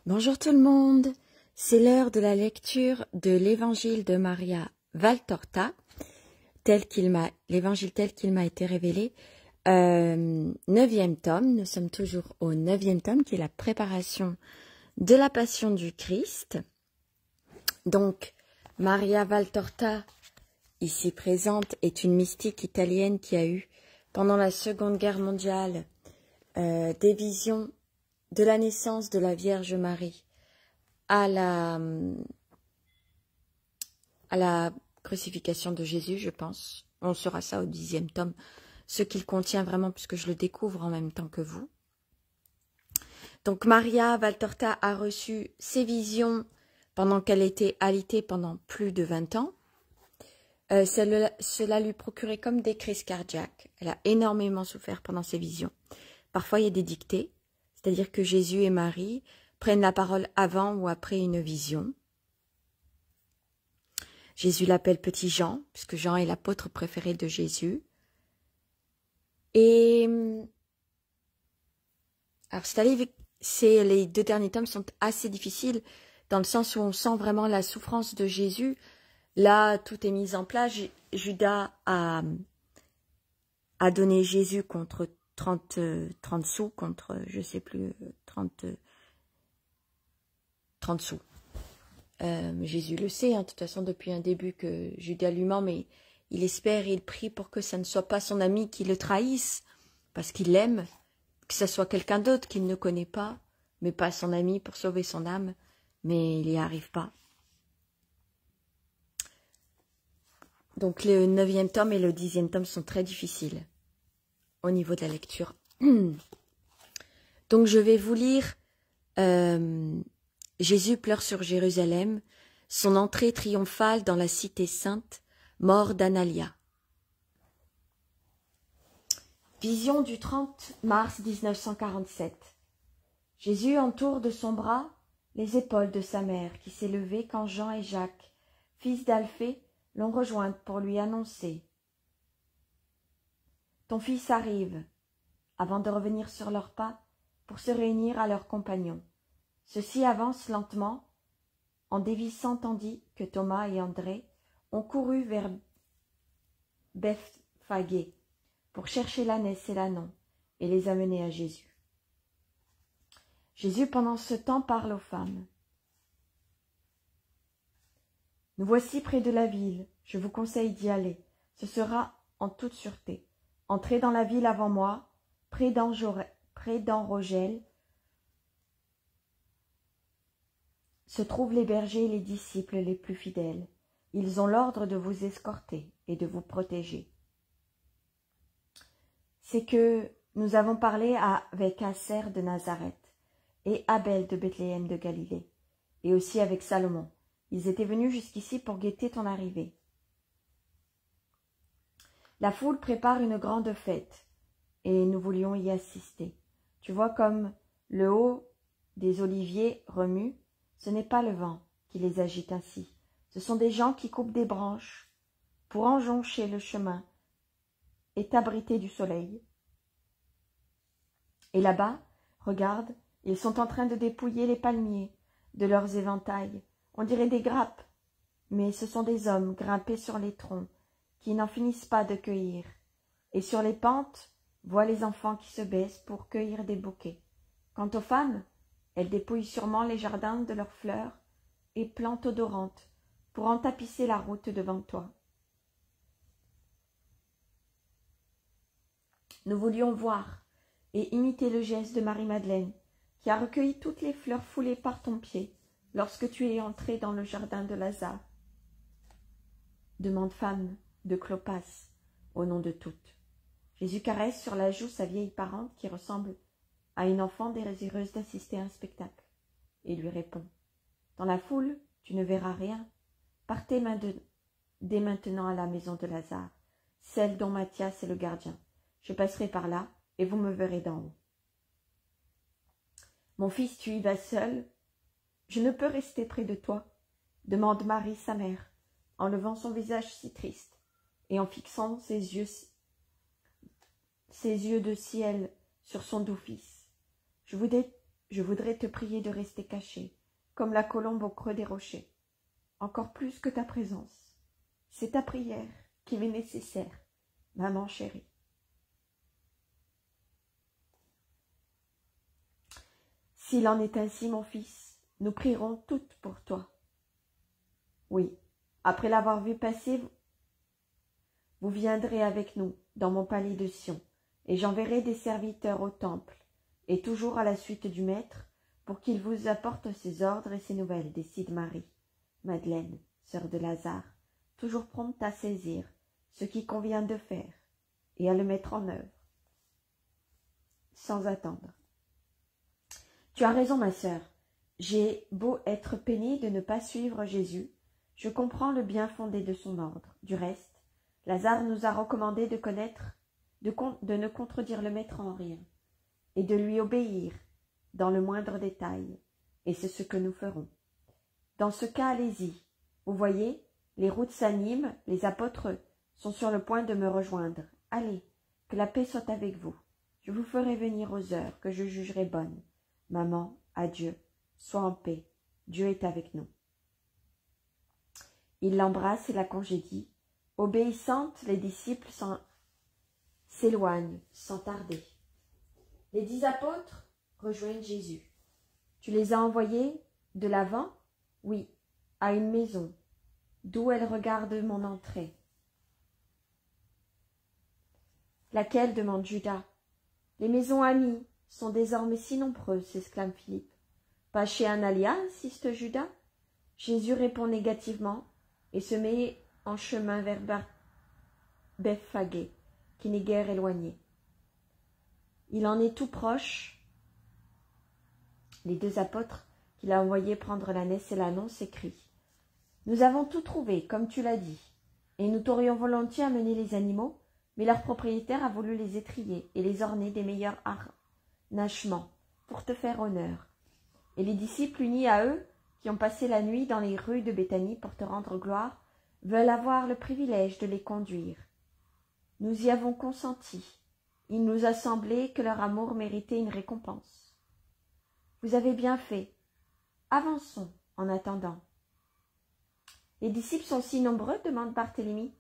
Bonjour tout le monde, c'est l'heure de la lecture de l'évangile de Maria Valtorta, l'évangile tel qu'il m'a été révélé, 9e tome, nous sommes toujours au 9e tome qui est la préparation de la passion du Christ. Donc Maria Valtorta, ici présente, est une mystique italienne qui a eu pendant la Seconde Guerre mondiale des visions de la naissance de la Vierge Marie à la crucifixion de Jésus, je pense. On saura ça au 10e tome, ce qu'il contient vraiment, puisque je le découvre en même temps que vous. Donc Maria Valtorta a reçu ces visions pendant qu'elle était alitée pendant plus de 20 ans. Cela lui procurait comme des crises cardiaques. Elle a énormément souffert pendant ces visions. Parfois, il y a des dictées, c'est-à-dire que Jésus et Marie prennent la parole avant ou après une vision. Jésus l'appelle Petit Jean, puisque Jean est l'apôtre préféré de Jésus. Et alors, les 2 derniers tomes sont assez difficiles, dans le sens où on sent vraiment la souffrance de Jésus. Là, tout est mis en place. Judas a donné Jésus contre 30 sous, contre, je sais plus, 30 sous. Jésus le sait, de toute façon, depuis un début que Judas lui ment, mais il espère et il prie pour que ça ne soit pas son ami qui le trahisse, parce qu'il l'aime, que ce soit quelqu'un d'autre qu'il ne connaît pas, mais pas son ami pour sauver son âme, mais il n'y arrive pas. Donc le 9e tome et le 10e tome sont très difficiles au niveau de la lecture. Donc je vais vous lire Jésus pleure sur Jérusalem, son entrée triomphale dans la cité sainte, mort d'Analia. Vision du 30 mars 1947. Jésus entoure de son bras les épaules de sa mère qui s'est levée quand Jean et Jacques, fils d'Alphée, l'ont rejointe pour lui annoncer: « Ton fils arrive », avant de revenir sur leurs pas pour se réunir à leurs compagnons. Ceux-ci avancent lentement, en dévissant tandis que Thomas et André ont couru vers Bethphagée pour chercher l'ânesse et l'ânon et les amener à Jésus. Jésus, pendant ce temps, parle aux femmes. « Nous voici près de la ville, je vous conseille d'y aller, ce sera en toute sûreté. Entrez dans la ville avant moi, près d'Enrogel, se trouvent les bergers et les disciples les plus fidèles. Ils ont l'ordre de vous escorter et de vous protéger. » C'est que nous avons parlé avec Aser de Nazareth et Abel de Bethléem de Galilée, et aussi avec Salomon. Ils étaient venus jusqu'ici pour guetter ton arrivée. La foule prépare une grande fête, et nous voulions y assister. Tu vois comme le haut des oliviers remue. Ce n'est pas le vent qui les agite ainsi. Ce sont des gens qui coupent des branches pour enjoncher le chemin et t'abriter du soleil. Et là-bas, regarde, ils sont en train de dépouiller les palmiers de leurs éventails. On dirait des grappes, mais ce sont des hommes grimpés sur les troncs qui n'en finissent pas de cueillir. Et sur les pentes, vois les enfants qui se baissent pour cueillir des bouquets. Quant aux femmes, elles dépouillent sûrement les jardins de leurs fleurs et plantes odorantes pour en tapisser la route devant toi. Nous voulions voir et imiter le geste de Marie-Madeleine, qui a recueilli toutes les fleurs foulées par ton pied lorsque tu es entré dans le jardin de Lazare. Demande femme de Clopas, au nom de toutes. Jésus caresse sur la joue sa vieille parente qui ressemble à une enfant désireuse d'assister à un spectacle, et lui répond: « Dans la foule, tu ne verras rien. Partez dès maintenant à la maison de Lazare, celle dont Matthias est le gardien. Je passerai par là, et vous me verrez d'en haut. » « Mon fils, tu y vas seul? Je ne peux rester près de toi, » demande Marie sa mère, en levant son visage si triste, et en fixant ses yeux de ciel sur son doux fils. « Je je voudrais te prier de rester caché, comme la colombe au creux des rochers, encore plus que ta présence. C'est ta prière qui m'est nécessaire, maman chérie. S'il en est ainsi, mon fils, nous prierons toutes pour toi. Oui, après l'avoir vu passer, vous viendrez avec nous dans mon palais de Sion, et j'enverrai des serviteurs au temple, et toujours à la suite du maître, pour qu'il vous apporte ses ordres et ses nouvelles, décide Marie, Madeleine, sœur de Lazare, toujours prompte à saisir ce qui convient de faire et à le mettre en œuvre, sans attendre. Tu as raison, ma sœur, j'ai beau être peinée de ne pas suivre Jésus, je comprends le bien fondé de son ordre. Du reste, Lazare nous a recommandé de ne contredire le maître en rien, et de lui obéir dans le moindre détail, et c'est ce que nous ferons. Dans ce cas, allez-y. Vous voyez, les routes s'animent, les apôtres sont sur le point de me rejoindre. Allez, que la paix soit avec vous. Je vous ferai venir aux heures que je jugerai bonnes. Maman, adieu, sois en paix, Dieu est avec nous. Il l'embrasse et la congédie. Obéissantes, les disciples s'éloignent sans tarder. Les 10 apôtres rejoignent Jésus. Tu les as envoyés de l'avant? Oui, à une maison, d'où elles regardent mon entrée. Laquelle? Demande Judas. Les maisons amies sont désormais si nombreuses, s'exclame Philippe. Pas chez Analia, insiste Judas. Jésus répond négativement et se met en chemin vers Bethphagée, qui n'est guère éloigné. Il en est tout proche. Les 2 apôtres qu'il a envoyés prendre la naisse et l'annonce s'écrient. Nous avons tout trouvé, comme tu l'as dit, et nous t'aurions volontiers amené les animaux, mais leur propriétaire a voulu les étriller et les orner des meilleurs harnachements pour te faire honneur. Et les disciples unis à eux, qui ont passé la nuit dans les rues de Béthanie pour te rendre gloire, veulent avoir le privilège de les conduire. Nous y avons consenti. Il nous a semblé que leur amour méritait une récompense. Vous avez bien fait. Avançons en attendant. Les disciples sont si nombreux, demande Barthélemy.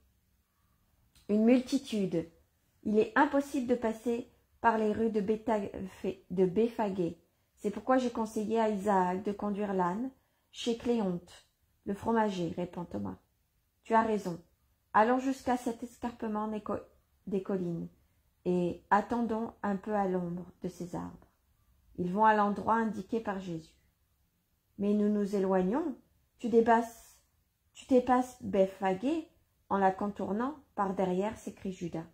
Une multitude. Il est impossible de passer par les rues de Bethphagée. C'est pourquoi j'ai conseillé à Isaac de conduire l'âne chez Cléonte, le fromager, répond Thomas. Tu as raison. Allons jusqu'à cet escarpement des collines et attendons un peu à l'ombre de ces arbres. Ils vont à l'endroit indiqué par Jésus. Mais nous nous éloignons. Tu dépasses Bethphagée en la contournant par derrière, s'écrie Judas.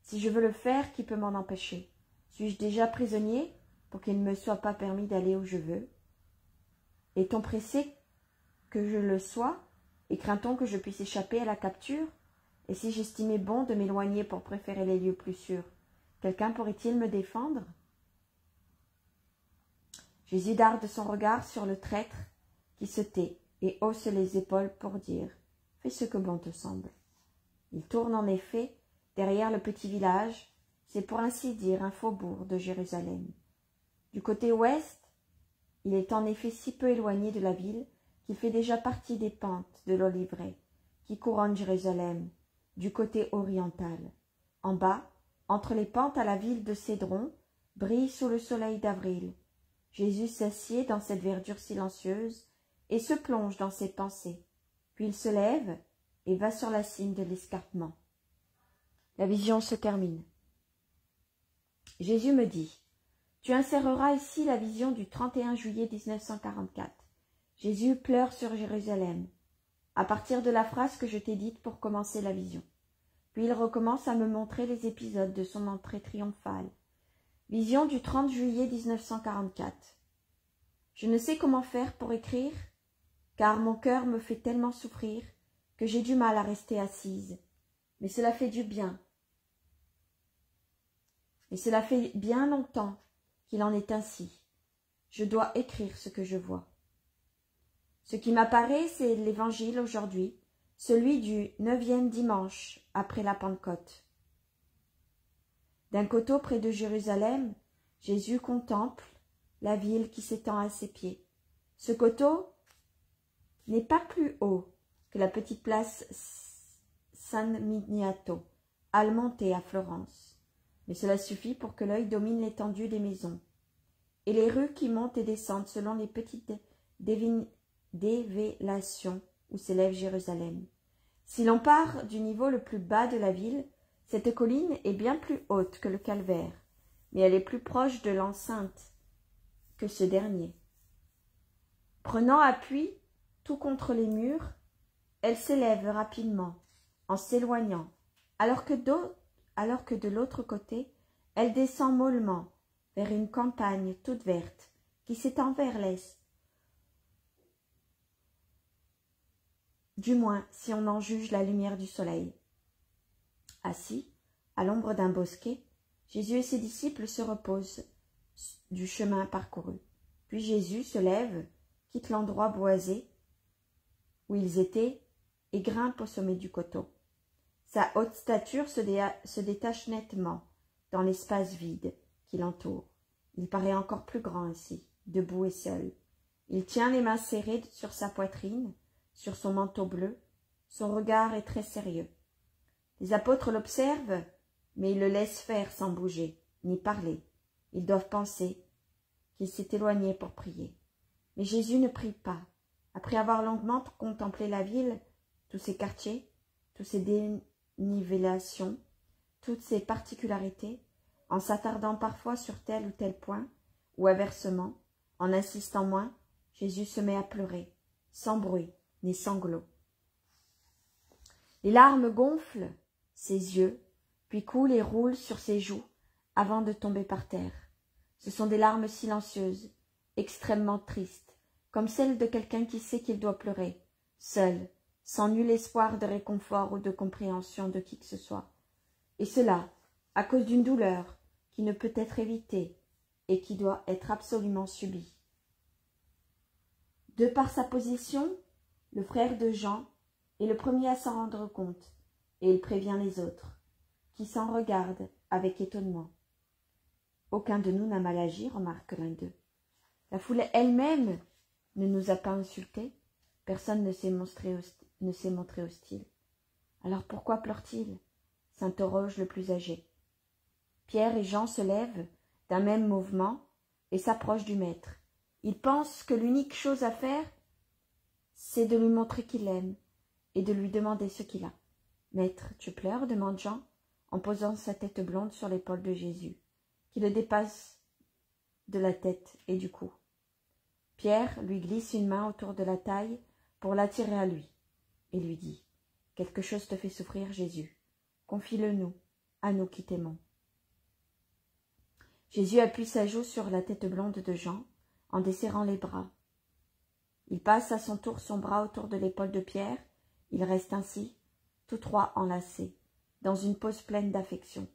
Si je veux le faire, qui peut m'en empêcher? Suis-je déjà prisonnier pour qu'il ne me soit pas permis d'aller où je veux? Est-on pressé que je le sois, et craint-on que je puisse échapper à la capture? Et si j'estimais bon de m'éloigner pour préférer les lieux plus sûrs, quelqu'un pourrait-il me défendre? Jésus darde son regard sur le traître qui se tait et hausse les épaules pour dire « Fais ce que bon te semble ». Il tourne en effet derrière le petit village, c'est pour ainsi dire un faubourg de Jérusalem. Du côté ouest, il est en effet si peu éloigné de la ville qu'il fait déjà partie des pentes de l'Oliveraie qui couronnent Jérusalem du côté oriental. En bas, entre les pentes à la ville de Cédron, brille sous le soleil d'avril. Jésus s'assied dans cette verdure silencieuse et se plonge dans ses pensées. Puis il se lève et va sur la cime de l'escarpement. La vision se termine. Jésus me dit, « Tu inséreras ici la vision du 31 juillet 1944. Jésus pleure sur Jérusalem, à partir de la phrase que je t'ai dite pour commencer la vision. Puis il recommence à me montrer les épisodes de son entrée triomphale. Vision du 30 juillet 1944. Je ne sais comment faire pour écrire, car mon cœur me fait tellement souffrir que j'ai du mal à rester assise. Mais cela fait du bien. Et cela fait bien longtemps qu'il en est ainsi. Je dois écrire ce que je vois. Ce qui m'apparaît, c'est l'Évangile aujourd'hui, celui du 9e dimanche après la Pentecôte. D'un coteau près de Jérusalem, Jésus contemple la ville qui s'étend à ses pieds. Ce coteau n'est pas plus haut que la petite place San Miniato, à monter à Florence, mais cela suffit pour que l'œil domine l'étendue des maisons et les rues qui montent et descendent selon les petites dévélations où s'élève Jérusalem. Si l'on part du niveau le plus bas de la ville, cette colline est bien plus haute que le calvaire, mais elle est plus proche de l'enceinte que ce dernier. Prenant appui tout contre les murs, elle s'élève rapidement, en s'éloignant, alors que de l'autre côté, elle descend mollement vers une campagne toute verte qui s'étend vers l'est. Du moins, si on en juge la lumière du soleil. Assis, à l'ombre d'un bosquet, Jésus et ses disciples se reposent du chemin parcouru. Puis Jésus se lève, quitte l'endroit boisé où ils étaient et grimpe au sommet du coteau. Sa haute stature se détache nettement dans l'espace vide qui l'entoure. Il paraît encore plus grand ainsi, debout et seul. Il tient les mains serrées sur sa poitrine, sur son manteau bleu. Son regard est très sérieux. Les apôtres l'observent, mais ils le laissent faire sans bouger, ni parler. Ils doivent penser qu'il s'est éloigné pour prier. Mais Jésus ne prie pas. Après avoir longuement contemplé la ville, tous ses quartiers, toutes ses dénivellations, toutes ses particularités, en s'attardant parfois sur tel ou tel point, ou inversement, en insistant moins, Jésus se met à pleurer, sans bruit ni sanglots. Les larmes gonflent ses yeux, puis coulent et roulent sur ses joues, avant de tomber par terre. Ce sont des larmes silencieuses, extrêmement tristes, comme celles de quelqu'un qui sait qu'il doit pleurer, seul, sans nul espoir de réconfort ou de compréhension de qui que ce soit. Et cela, à cause d'une douleur qui ne peut être évitée et qui doit être absolument subie. De par sa position, le frère de Jean est le premier à s'en rendre compte, et il prévient les autres, qui s'en regardent avec étonnement. Aucun de nous n'a mal agi, remarque l'un d'eux. La foule elle-même ne nous a pas insultés, personne ne s'est montré hostile. Alors pourquoi pleure-t-il? S'interroge le plus âgé. Pierre et Jean se lèvent d'un même mouvement et s'approchent du maître. Ils pensent que l'unique chose à faire, c'est de lui montrer qu'il l'aime et de lui demander ce qu'il a. « Maître, tu pleures ?» demande Jean, en posant sa tête blonde sur l'épaule de Jésus, qui le dépasse de la tête et du cou. Pierre lui glisse une main autour de la taille pour l'attirer à lui, et lui dit « Quelque chose te fait souffrir, Jésus. Confie-le-nous, à nous qui t'aimons. » Jésus appuie sa joue sur la tête blonde de Jean, en desserrant les bras. Il passe à son tour son bras autour de l'épaule de Pierre. Ils restent ainsi, tous trois enlacés, dans une pose pleine d'affection.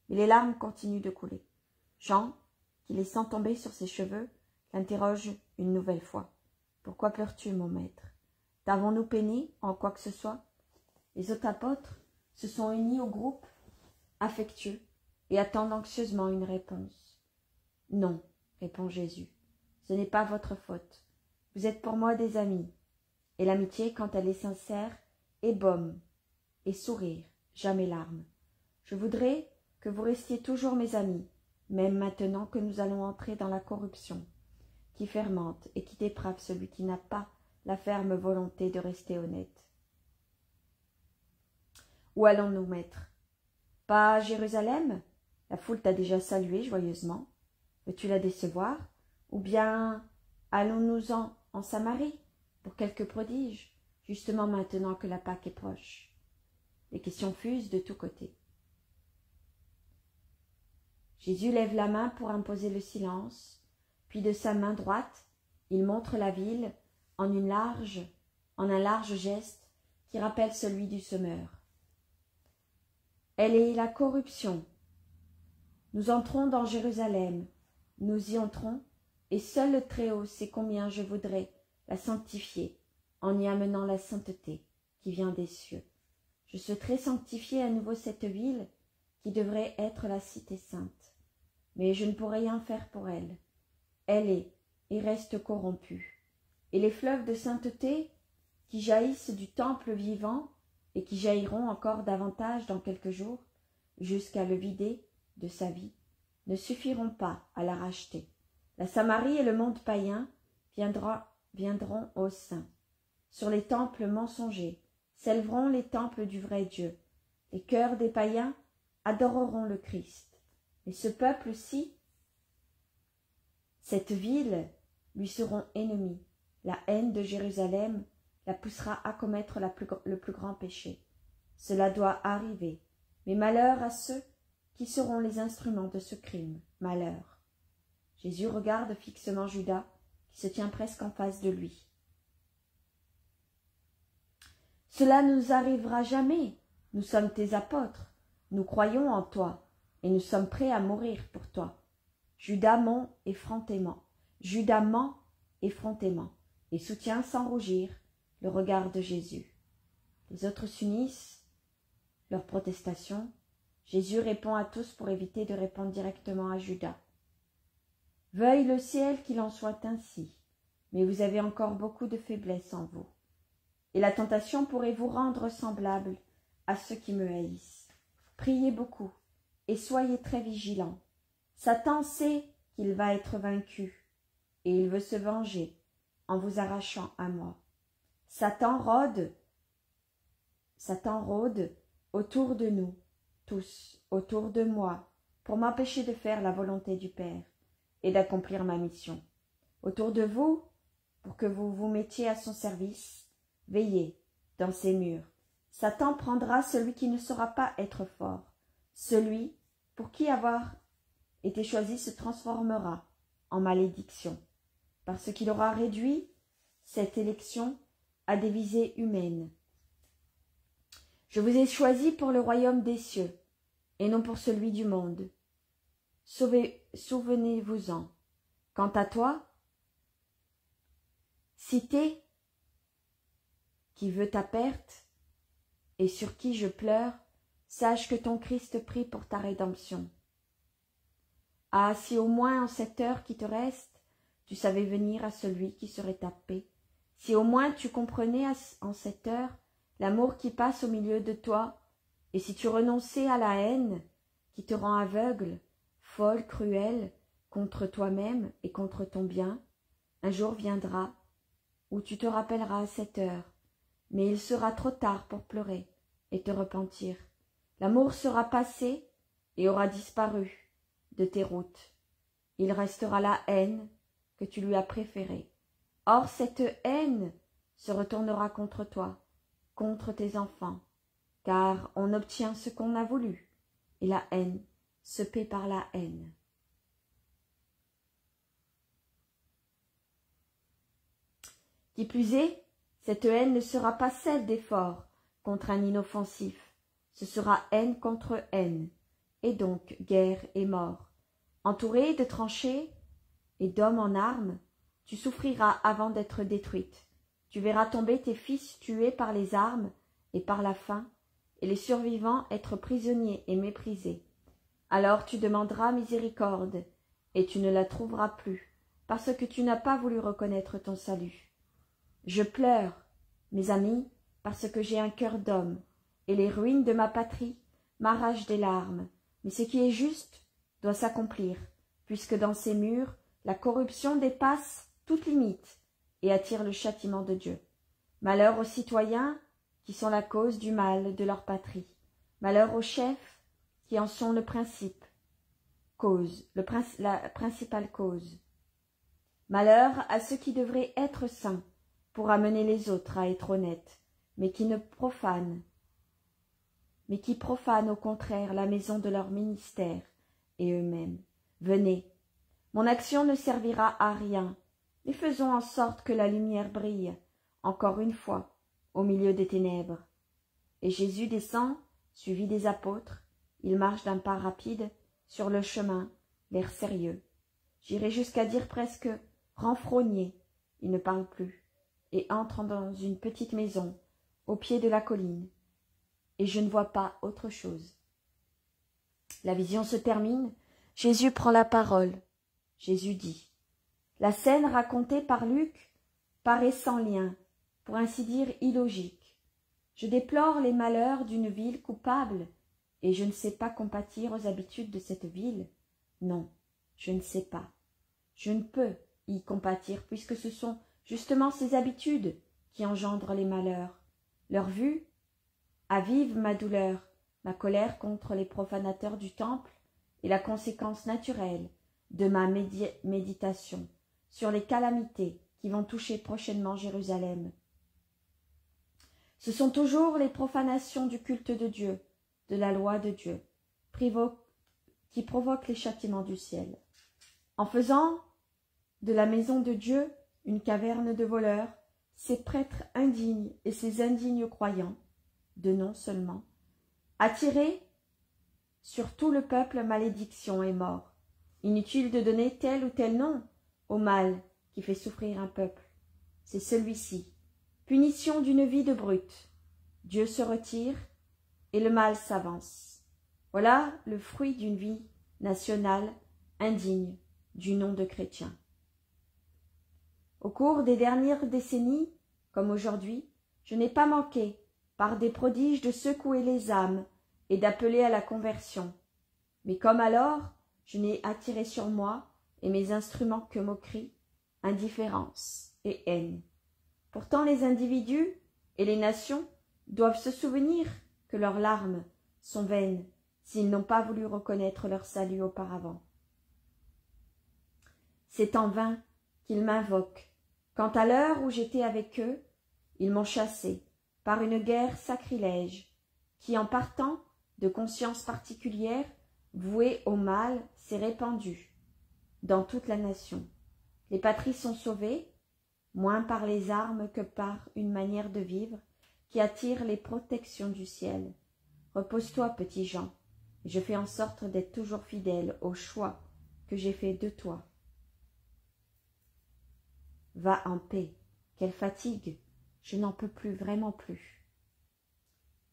Mais les larmes continuent de couler. Jean, qui les sent tomber sur ses cheveux, l'interroge une nouvelle fois. « Pourquoi pleures-tu, mon maître? T'avons-nous peiné en quoi que ce soit ?» Les autres apôtres se sont unis au groupe affectueux et attendent anxieusement une réponse. « Non, répond Jésus, ce n'est pas votre faute. Vous êtes pour moi des amis, et l'amitié, quand elle est sincère, est baume et sourire, jamais larmes. Je voudrais que vous restiez toujours mes amis, même maintenant que nous allons entrer dans la corruption, qui fermente et qui déprave celui qui n'a pas la ferme volonté de rester honnête. Où allons-nous, maître? Pas à Jérusalem? La foule t'a déjà salué joyeusement. Veux-tu la décevoir? Ou bien allons-nous-en en Samarie pour quelque prodige, justement maintenant que la Pâque est proche? Les questions fusent de tous côtés. Jésus lève la main pour imposer le silence, puis de sa main droite, il montre la ville en un large geste qui rappelle celui du semeur. Elle est la corruption. Nous entrons dans Jérusalem, nous y entrons, et seul le Très-Haut sait combien je voudrais la sanctifier, en y amenant la sainteté qui vient des cieux. Je souhaiterais sanctifier à nouveau cette ville qui devrait être la cité sainte, mais je ne pourrais rien faire pour elle. elle est et reste corrompue. Et les fleuves de sainteté qui jaillissent du temple vivant et qui jailliront encore davantage dans quelques jours, jusqu'à le vider de sa vie, ne suffiront pas à la racheter. La Samarie et le monde païen viendront au sein. Sur les temples mensongers s'élèveront les temples du vrai Dieu. Les cœurs des païens adoreront le Christ. Et ce peuple-ci, cette ville, lui seront ennemis. La haine de Jérusalem la poussera à commettre le plus grand péché. Cela doit arriver. Mais malheur à ceux qui seront les instruments de ce crime. Malheur. Jésus regarde fixement Judas, qui se tient presque en face de lui. Cela ne nous arrivera jamais. Nous sommes tes apôtres. Nous croyons en toi, et nous sommes prêts à mourir pour toi. Judas ment effrontément, et soutient sans rougir le regard de Jésus. Les autres s'unissent leurs protestations. Jésus répond à tous pour éviter de répondre directement à Judas. Veuille le ciel qu'il en soit ainsi, mais vous avez encore beaucoup de faiblesse en vous. Et la tentation pourrait vous rendre semblable à ceux qui me haïssent. Priez beaucoup et soyez très vigilants. Satan sait qu'il va être vaincu et il veut se venger en vous arrachant à moi. Satan rôde autour de nous, tous, autour de moi, pour m'empêcher de faire la volonté du Père et d'accomplir ma mission. Autour de vous, pour que vous vous mettiez à son service, veillez dans ces murs. Satan prendra celui qui ne saura pas être fort. Celui pour qui avoir été choisi se transformera en malédiction, parce qu'il aura réduit cette élection à des visées humaines. Je vous ai choisi pour le royaume des cieux, et non pour celui du monde. Souvenez-vous-en. Quant à toi, cité qui veut ta perte et sur qui je pleure, sache que ton Christ prie pour ta rédemption. Ah, si au moins en cette heure qui te reste, tu savais venir à celui qui serait ta paix, si au moins tu comprenais en cette heure l'amour qui passe au milieu de toi, et si tu renonçais à la haine qui te rend aveugle, folle, cruelle, contre toi-même et contre ton bien, un jour viendra où tu te rappelleras à cette heure, mais il sera trop tard pour pleurer et te repentir. L'amour sera passé et aura disparu de tes routes. Il restera la haine que tu lui as préférée. Or cette haine se retournera contre toi, contre tes enfants, car on obtient ce qu'on a voulu, et la haine se paie par la haine. Qui plus est, cette haine ne sera pas celle des forts contre un inoffensif, ce sera haine contre haine, et donc guerre et mort. Entourée de tranchées et d'hommes en armes, tu souffriras avant d'être détruite. Tu verras tomber tes fils tués par les armes et par la faim, et les survivants être prisonniers et méprisés. Alors tu demanderas miséricorde, et tu ne la trouveras plus, parce que tu n'as pas voulu reconnaître ton salut. Je pleure, mes amis, parce que j'ai un cœur d'homme, et les ruines de ma patrie m'arrachent des larmes. Mais ce qui est juste doit s'accomplir, puisque dans ces murs, la corruption dépasse toute limite et attire le châtiment de Dieu. Malheur aux citoyens qui sont la cause du mal de leur patrie. Malheur aux chefs qui en sont le principe, la principale cause. Malheur à ceux qui devraient être saints pour amener les autres à être honnêtes, mais qui profanent au contraire la maison de leur ministère et eux-mêmes. Venez, mon action ne servira à rien, mais faisons en sorte que la lumière brille, encore une fois, au milieu des ténèbres. Et Jésus descend, suivi des apôtres, il marche d'un pas rapide sur le chemin, l'air sérieux. J'irai jusqu'à dire presque renfrogné, il ne parle plus, et entre dans une petite maison, au pied de la colline, et je ne vois pas autre chose. La vision se termine, Jésus prend la parole. Jésus dit, La scène racontée par Luc paraît sans lien, pour ainsi dire illogique. Je déplore les malheurs d'une ville coupable, et je ne sais pas compatir aux habitudes de cette ville. Non, je ne sais pas. Je ne peux y compatir, puisque ce sont justement ces habitudes qui engendrent les malheurs. Leur vue avive ma douleur, ma colère contre les profanateurs du temple et la conséquence naturelle de ma méditation sur les calamités qui vont toucher prochainement Jérusalem. Ce sont toujours les profanations du culte de Dieu, de la loi de Dieu, qui provoquent les châtiments du ciel. En faisant de la maison de Dieu une caverne de voleurs, ces prêtres indignes et ces indignes croyants, de nom seulement, attirés sur tout le peuple malédiction et mort. Inutile de donner tel ou tel nom au mal qui fait souffrir un peuple. C'est celui-ci. Punition d'une vie de brute. Dieu se retire et le mal s'avance. Voilà le fruit d'une vie nationale indigne du nom de chrétien. Au cours des dernières décennies, comme aujourd'hui, je n'ai pas manqué, par des prodiges, de secouer les âmes et d'appeler à la conversion. Mais comme alors, je n'ai attiré sur moi et mes instruments que moquerie, indifférence et haine. Pourtant les individus et les nations doivent se souvenir que leurs larmes sont vaines s'ils n'ont pas voulu reconnaître leur salut auparavant. C'est en vain qu'ils m'invoquent, quand à l'heure où j'étais avec eux, ils m'ont chassé par une guerre sacrilège, qui en partant de conscience particulière, vouée au mal, s'est répandue dans toute la nation. Les patries sont sauvées, moins par les armes que par une manière de vivre qui attire les protections du ciel. Repose-toi, petit Jean, et je fais en sorte d'être toujours fidèle au choix que j'ai fait de toi. Va en paix, quelle fatigue, je n'en peux plus, vraiment plus.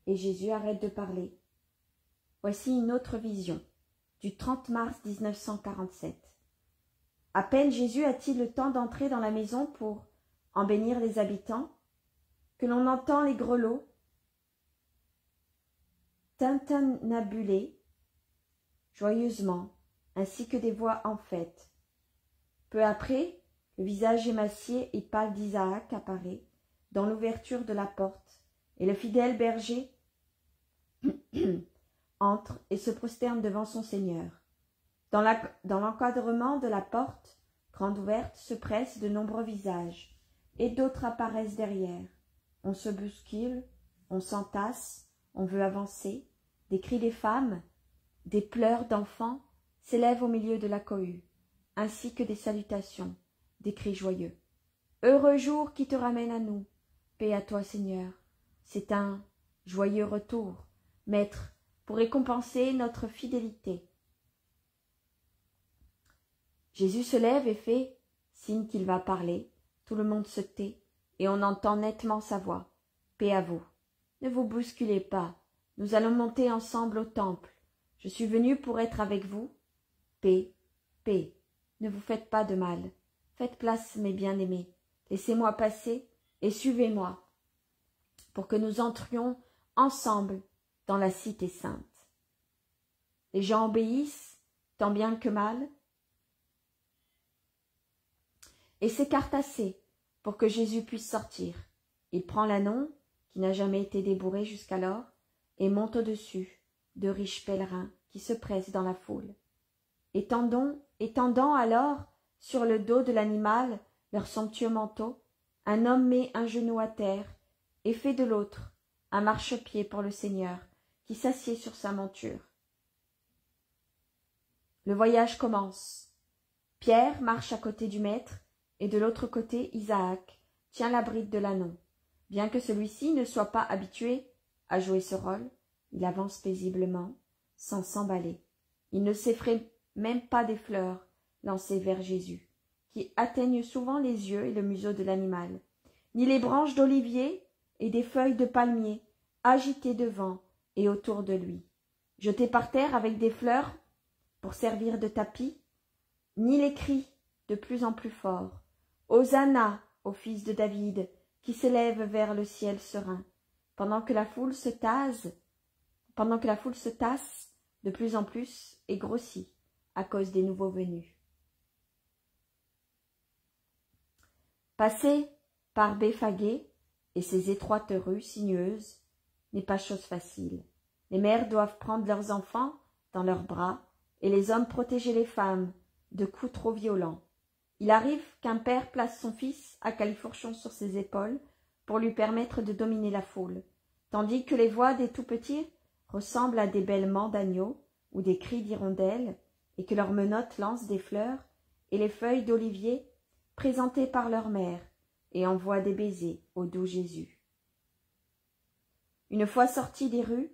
Et Jésus arrête de parler. Voici une autre vision, du 30 mars 1947. À peine Jésus a-t-il le temps d'entrer dans la maison pour en bénir les habitants, que l'on entend les grelots tintanabuler joyeusement, ainsi que des voix en fête. Peu après, le visage émacié et pâle d'Isaac apparaît dans l'ouverture de la porte, et le fidèle berger entre et se prosterne devant son Seigneur. Dans l'encadrement de la porte, grande ouverte, se pressent de nombreux visages, et d'autres apparaissent derrière. On se bouscule, on s'entasse, on veut avancer, des cris des femmes, des pleurs d'enfants s'élèvent au milieu de la cohue, ainsi que des salutations, des cris joyeux. Heureux jour qui te ramène à nous, paix à toi Seigneur. C'est un joyeux retour, Maître, pour récompenser notre fidélité. Jésus se lève et fait signe qu'il va parler. Tout le monde se tait, et on entend nettement sa voix. Paix à vous. Ne vous bousculez pas. Nous allons monter ensemble au temple. Je suis venu pour être avec vous. Paix, paix. Ne vous faites pas de mal. Faites place, mes bien-aimés. Laissez-moi passer et suivez-moi, pour que nous entrions ensemble dans la cité sainte. Les gens obéissent, tant bien que mal, et s'écartent assez pour que Jésus puisse sortir. Il prend l'ânon, qui n'a jamais été débourré jusqu'alors, et monte au-dessus de riches pèlerins qui se pressent dans la foule. Étendant alors sur le dos de l'animal leur somptueux manteau, un homme met un genou à terre et fait de l'autre un marchepied pour le Seigneur, qui s'assied sur sa monture. Le voyage commence. Pierre marche à côté du maître, et de l'autre côté Isaac tient la bride de l'ânon. Bien que celui-ci ne soit pas habitué à jouer ce rôle, il avance paisiblement, sans s'emballer. Il ne s'effraie même pas des fleurs lancées vers Jésus, qui atteignent souvent les yeux et le museau de l'animal, ni les branches d'olivier et des feuilles de palmier agitées devant et autour de lui, jetées par terre avec des fleurs pour servir de tapis, ni les cris de plus en plus fort. Hosanna au fils de David, qui s'élève vers le ciel serein, pendant que la foule se tasse de plus en plus et grossit à cause des nouveaux venus. Passer par Béphagé et ses étroites rues sinueuses n'est pas chose facile. Les mères doivent prendre leurs enfants dans leurs bras et les hommes protéger les femmes de coups trop violents. Il arrive qu'un père place son fils à califourchon sur ses épaules pour lui permettre de dominer la foule, tandis que les voix des tout-petits ressemblent à des bêlements d'agneaux ou des cris d'hirondelles et que leurs menottes lancent des fleurs et les feuilles d'olivier présentées par leur mère et envoient des baisers au doux Jésus. Une fois sorti des rues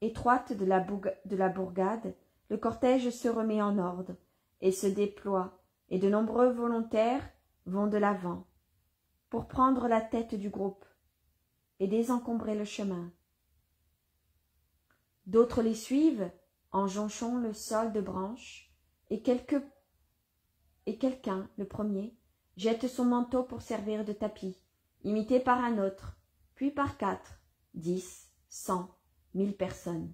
étroites de la bourgade, le cortège se remet en ordre et se déploie, et de nombreux volontaires vont de l'avant pour prendre la tête du groupe et désencombrer le chemin. D'autres les suivent en jonchant le sol de branches, et quelqu'un, le premier, jette son manteau pour servir de tapis, imité par un autre, puis par 4, 10, 100, 1000 personnes.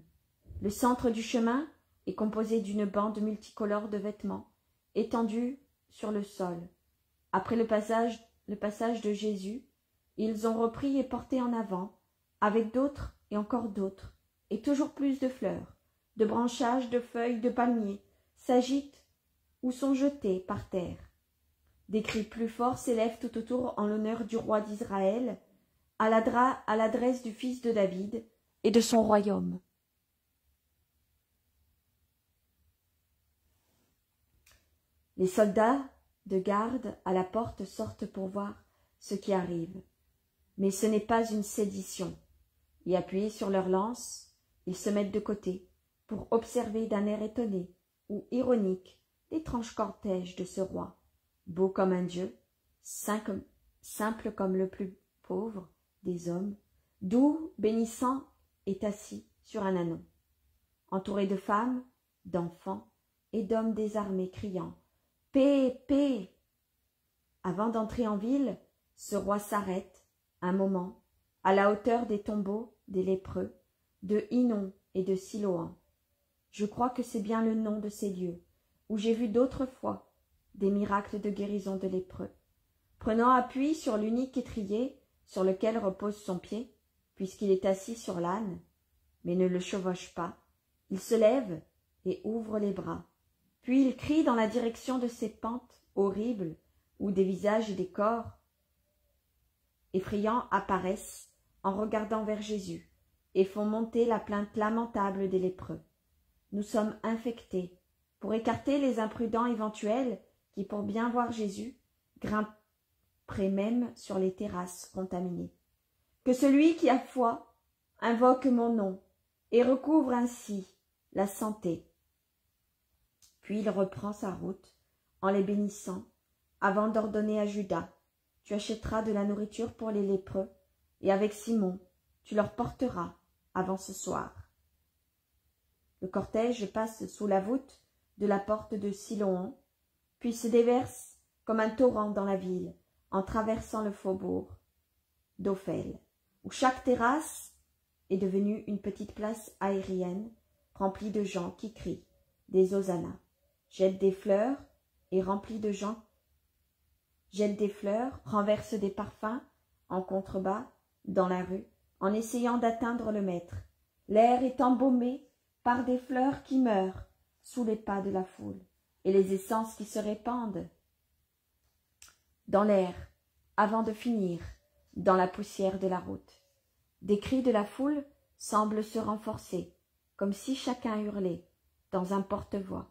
Le centre du chemin est composé d'une bande multicolore de vêtements, étendus sur le sol. Après le passage de Jésus, ils ont repris et porté en avant, avec d'autres et encore d'autres, et toujours plus de fleurs, de branchages, de feuilles de palmier, s'agitent ou sont jetés par terre. Des cris plus forts s'élèvent tout autour en l'honneur du roi d'Israël, à l'adresse du fils de David et de son royaume. Les soldats de garde à la porte sortent pour voir ce qui arrive. Mais ce n'est pas une sédition. Et appuyés sur leurs lances, ils se mettent de côté pour observer d'un air étonné ou ironique l'étrange cortège de ce roi, beau comme un dieu, simple comme le plus pauvre des hommes, doux, bénissant, est assis sur un ânon, entouré de femmes, d'enfants et d'hommes désarmés criant « Paix, paix !» Avant d'entrer en ville, ce roi s'arrête un moment à la hauteur des tombeaux des lépreux, de Hinnom et de Siloam. Je crois que c'est bien le nom de ces lieux, où j'ai vu d'autres fois des miracles de guérison de lépreux. Prenant appui sur l'unique étrier sur lequel repose son pied, puisqu'il est assis sur l'âne, mais ne le chevauche pas, il se lève et ouvre les bras. Puis il crie dans la direction de ces pentes horribles où des visages et des corps effrayants apparaissent en regardant vers Jésus et font monter la plainte lamentable des lépreux. Nous sommes infectés pour écarter les imprudents éventuels qui, pour bien voir Jésus, grimperaient même sur les terrasses contaminées. Que celui qui a foi invoque mon nom et recouvre ainsi la santé. Puis il reprend sa route en les bénissant avant d'ordonner à Judas « Tu achèteras de la nourriture pour les lépreux et avec Simon, tu leur porteras avant ce soir. » Le cortège passe sous la voûte de la porte de Siloam, puis se déverse comme un torrent dans la ville en traversant le faubourg d'Ophel, où chaque terrasse est devenue une petite place aérienne remplie de gens qui crient des hosannas, jettent des fleurs et remplis de gens jettent des fleurs, renversent des parfums en contrebas dans la rue, en essayant d'atteindre le maître. L'air est embaumé par des fleurs qui meurent sous les pas de la foule, et les essences qui se répandent dans l'air avant de finir dans la poussière de la route. Des cris de la foule semblent se renforcer, comme si chacun hurlait dans un porte-voix,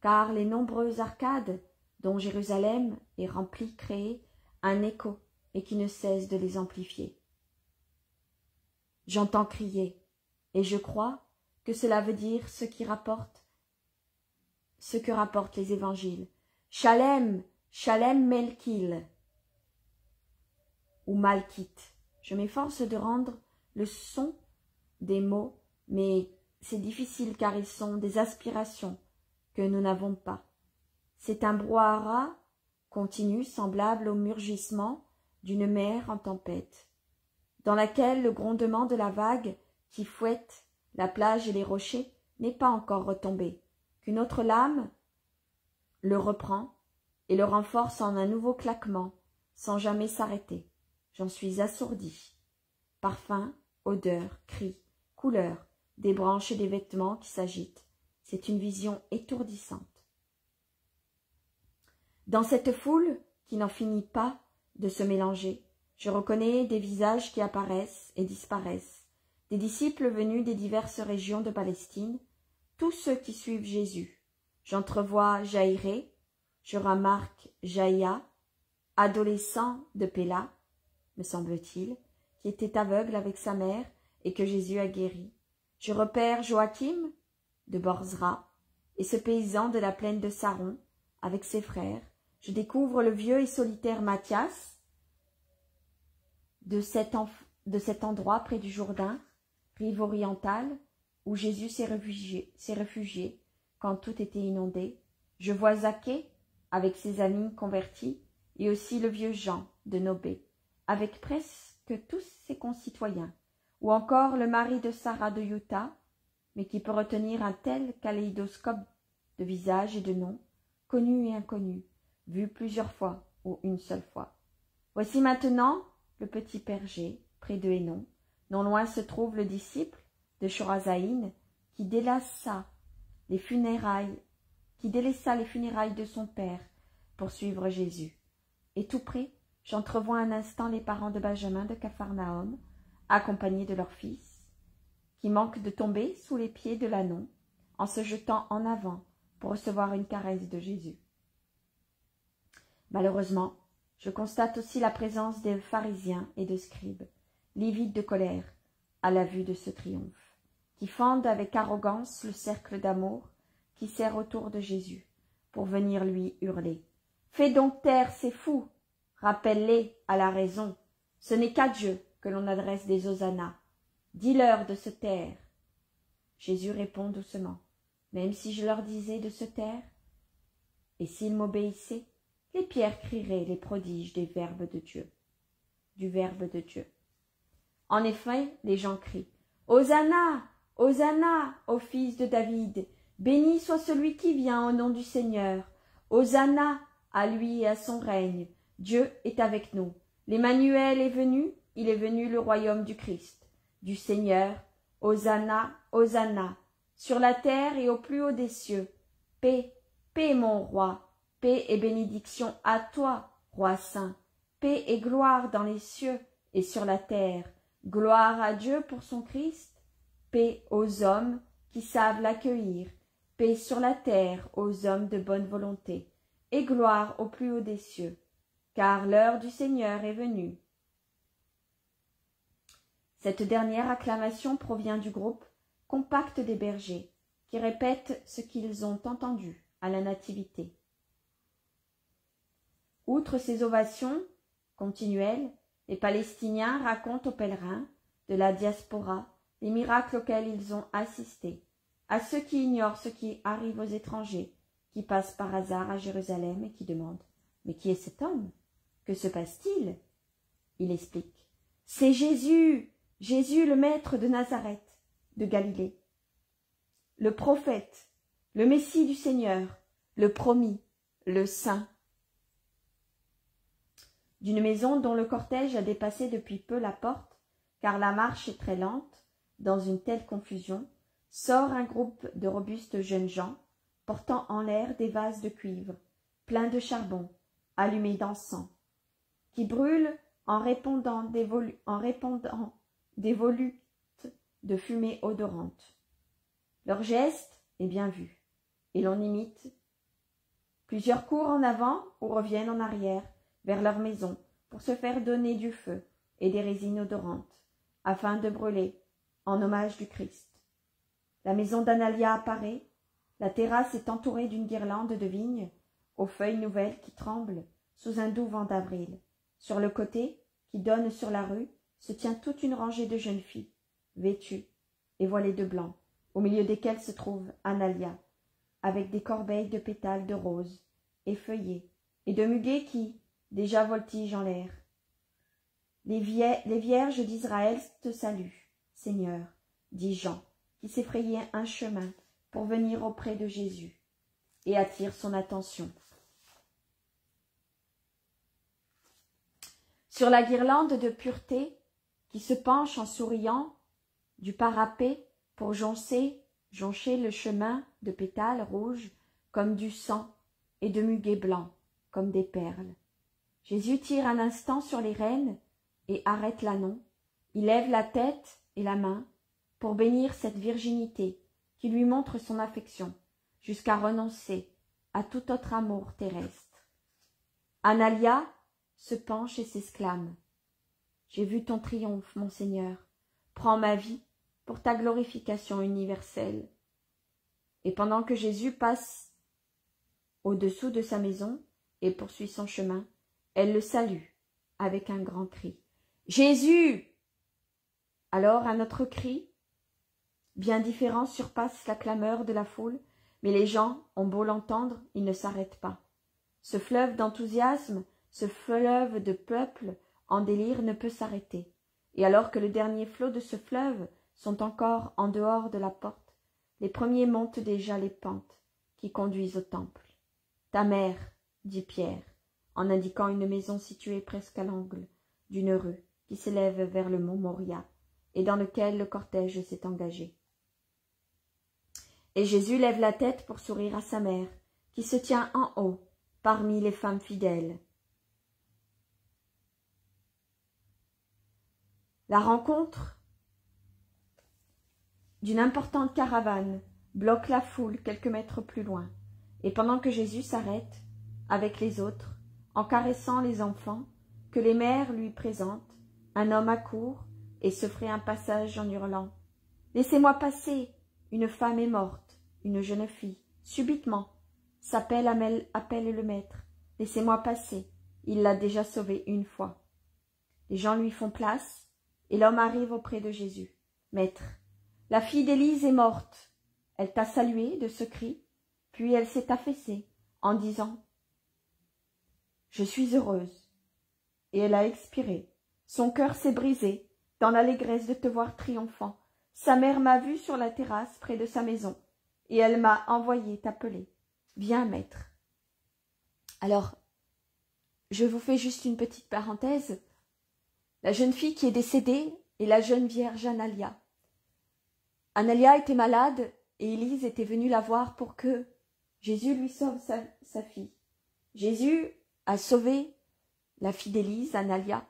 car les nombreuses arcades dont Jérusalem est remplie créent un écho et qui ne cesse de les amplifier. J'entends crier, et je crois que cela veut dire ce que rapportent les évangiles. Shalem, Shalem Melkil, ou Malkite. Je m'efforce de rendre le son des mots, mais c'est difficile car ils sont des aspirations que nous n'avons pas. C'est un brouhaha continue, semblable au murgissement d'une mer en tempête, dans laquelle le grondement de la vague qui fouette la plage et les rochers n'est pas encore retombé, qu'une autre lame le reprend et le renforce en un nouveau claquement, sans jamais s'arrêter. J'en suis assourdi. Parfums, odeurs, cris, couleurs, des branches et des vêtements qui s'agitent. C'est une vision étourdissante. Dans cette foule qui n'en finit pas de se mélanger, je reconnais des visages qui apparaissent et disparaissent, des disciples venus des diverses régions de Palestine, tous ceux qui suivent Jésus. J'entrevois Jaïré, je remarque Jaïa, adolescent de Péla, me semble-t-il, qui était aveugle avec sa mère et que Jésus a guéri. Je repère Joachim de Borzra et ce paysan de la plaine de Saron avec ses frères. Je découvre le vieux et solitaire Matthias de cet endroit près du Jourdain, rive orientale, où Jésus s'est réfugié quand tout était inondé. Je vois Zaché avec ses amis convertis et aussi le vieux Jean de Nobé, avec presque tous ses concitoyens, ou encore le mari de Sarah de Utah, mais qui peut retenir un tel kaléidoscope de visages et de noms, connus et inconnus, vus plusieurs fois ou une seule fois. Voici maintenant le petit Pergé, près de Hénon. Non loin se trouve le disciple de Chorazaïn, qui délaissa les funérailles de son père pour suivre Jésus. Et tout près, j'entrevois un instant les parents de Benjamin de Capharnaüm, accompagnés de leur fils, qui manquent de tomber sous les pieds de l'ânon en se jetant en avant pour recevoir une caresse de Jésus. Malheureusement, je constate aussi la présence des pharisiens et de scribes, livides de colère à la vue de ce triomphe, qui fendent avec arrogance le cercle d'amour qui serre autour de Jésus, pour venir lui hurler. « Fais donc taire ces fous, rappelle-les à la raison, ce n'est qu'à Dieu que l'on adresse des hosannas. Dis-leur de se taire. » Jésus répond doucement. « Même si je leur disais de se taire, et s'ils m'obéissaient, les pierres crieraient les prodiges du Verbe de Dieu. En effet, les gens crient « Hosanna, Hosanna au fils de David, béni soit celui qui vient au nom du Seigneur. Hosanna à lui et à son règne. Dieu est avec nous. L'Emmanuel est venu, il est venu le royaume du Christ, du Seigneur. Hosanna, Hosanna, sur la terre et au plus haut des cieux. Paix, paix mon roi. Paix et bénédiction à toi, roi saint. Paix et gloire dans les cieux et sur la terre. Gloire à Dieu pour son Christ. Paix aux hommes qui savent l'accueillir. Paix sur la terre aux hommes de bonne volonté. Et gloire au plus haut des cieux. Car l'heure du Seigneur est venue. Cette dernière acclamation provient du groupe compact des bergers, qui répètent ce qu'ils ont entendu à la Nativité. Outre ces ovations continuelles, les Palestiniens racontent aux pèlerins de la diaspora les miracles auxquels ils ont assisté, à ceux qui ignorent ce qui arrive aux étrangers, qui passent par hasard à Jérusalem et qui demandent « Mais qui est cet homme? Que se passe-t-il » Il explique « C'est Jésus, Jésus le maître de Nazareth, de Galilée, le prophète, le Messie du Seigneur, le promis, le saint. » D'une maison dont le cortège a dépassé depuis peu la porte, car la marche est très lente, dans une telle confusion, sort un groupe de robustes jeunes gens, portant en l'air des vases de cuivre, pleins de charbon, allumés d'encens, qui brûlent en répandant des volutes de fumée odorante. Leur geste est bien vu, et l'on imite. Plusieurs courent en avant ou reviennent en arrière, vers leur maison, pour se faire donner du feu et des résines odorantes, afin de brûler, en hommage du Christ. La maison d'Analia apparaît, la terrasse est entourée d'une guirlande de vignes, aux feuilles nouvelles qui tremblent, sous un doux vent d'avril. Sur le côté, qui donne sur la rue, se tient toute une rangée de jeunes filles, vêtues et voilées de blanc, au milieu desquelles se trouve Analia, avec des corbeilles de pétales de roses, effeuillées et de muguets qui, déjà voltigent en l'air. Les vierges d'Israël te saluent, Seigneur, dit Jean, qui s'effrayait un chemin pour venir auprès de Jésus et attire son attention. Sur la guirlande de pureté qui se penche en souriant du parapet pour joncher le chemin de pétales rouges comme du sang et de muguets blancs comme des perles. Jésus tire un instant sur les rênes et arrête l'ânon. Il lève la tête et la main pour bénir cette virginité qui lui montre son affection jusqu'à renoncer à tout autre amour terrestre. Analia se penche et s'exclame. J'ai vu ton triomphe, mon Seigneur. Prends ma vie pour ta glorification universelle. Et pendant que Jésus passe au-dessous de sa maison et poursuit son chemin, elle le salue avec un grand cri. Jésus! Alors un autre cri, bien différent, surpasse la clameur de la foule, mais les gens ont beau l'entendre, ils ne s'arrêtent pas. Ce fleuve d'enthousiasme, ce fleuve de peuple en délire ne peut s'arrêter. Et alors que le dernier flot de ce fleuve sont encore en dehors de la porte, les premiers montent déjà les pentes qui conduisent au temple. Ta mère, dit Pierre, en indiquant une maison située presque à l'angle d'une rue qui s'élève vers le mont Moria et dans lequel le cortège s'est engagé. Et Jésus lève la tête pour sourire à sa mère, qui se tient en haut parmi les femmes fidèles. La rencontre d'une importante caravane bloque la foule quelques mètres plus loin, et pendant que Jésus s'arrête, avec les autres, en caressant les enfants, que les mères lui présentent, un homme accourt et se ferait un passage en hurlant. « Laissez-moi passer, une femme est morte, une jeune fille, subitement. Appelle le maître. Laissez-moi passer, il l'a déjà sauvée une fois. » Les gens lui font place, et l'homme arrive auprès de Jésus. « Maître, la fille d'Élise est morte. Elle t'a salué de ce cri, puis elle s'est affaissée en disant « Je suis heureuse. » Et elle a expiré. Son cœur s'est brisé dans l'allégresse de te voir triomphant. Sa mère m'a vue sur la terrasse près de sa maison, et elle m'a envoyé t'appeler. Viens, maître. Alors, je vous fais juste une petite parenthèse. La jeune fille qui est décédée est la jeune vierge Analia. Analia était malade et Élise était venue la voir pour que Jésus lui sauve sa fille. Jésus a sauvé la fille d'Élise, Analia,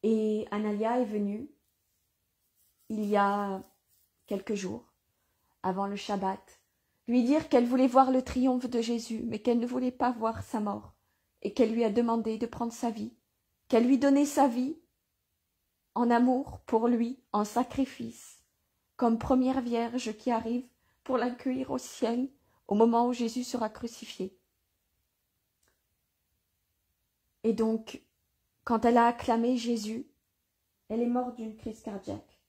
et Analia est venue il y a quelques jours, avant le Shabbat, lui dire qu'elle voulait voir le triomphe de Jésus, mais qu'elle ne voulait pas voir sa mort, et qu'elle lui a demandé de prendre sa vie, qu'elle lui donnait sa vie en amour pour lui, en sacrifice, comme première vierge qui arrive pour l'accueillir au ciel au moment où Jésus sera crucifié. Et donc, quand elle a acclamé Jésus, elle est morte d'une crise cardiaque.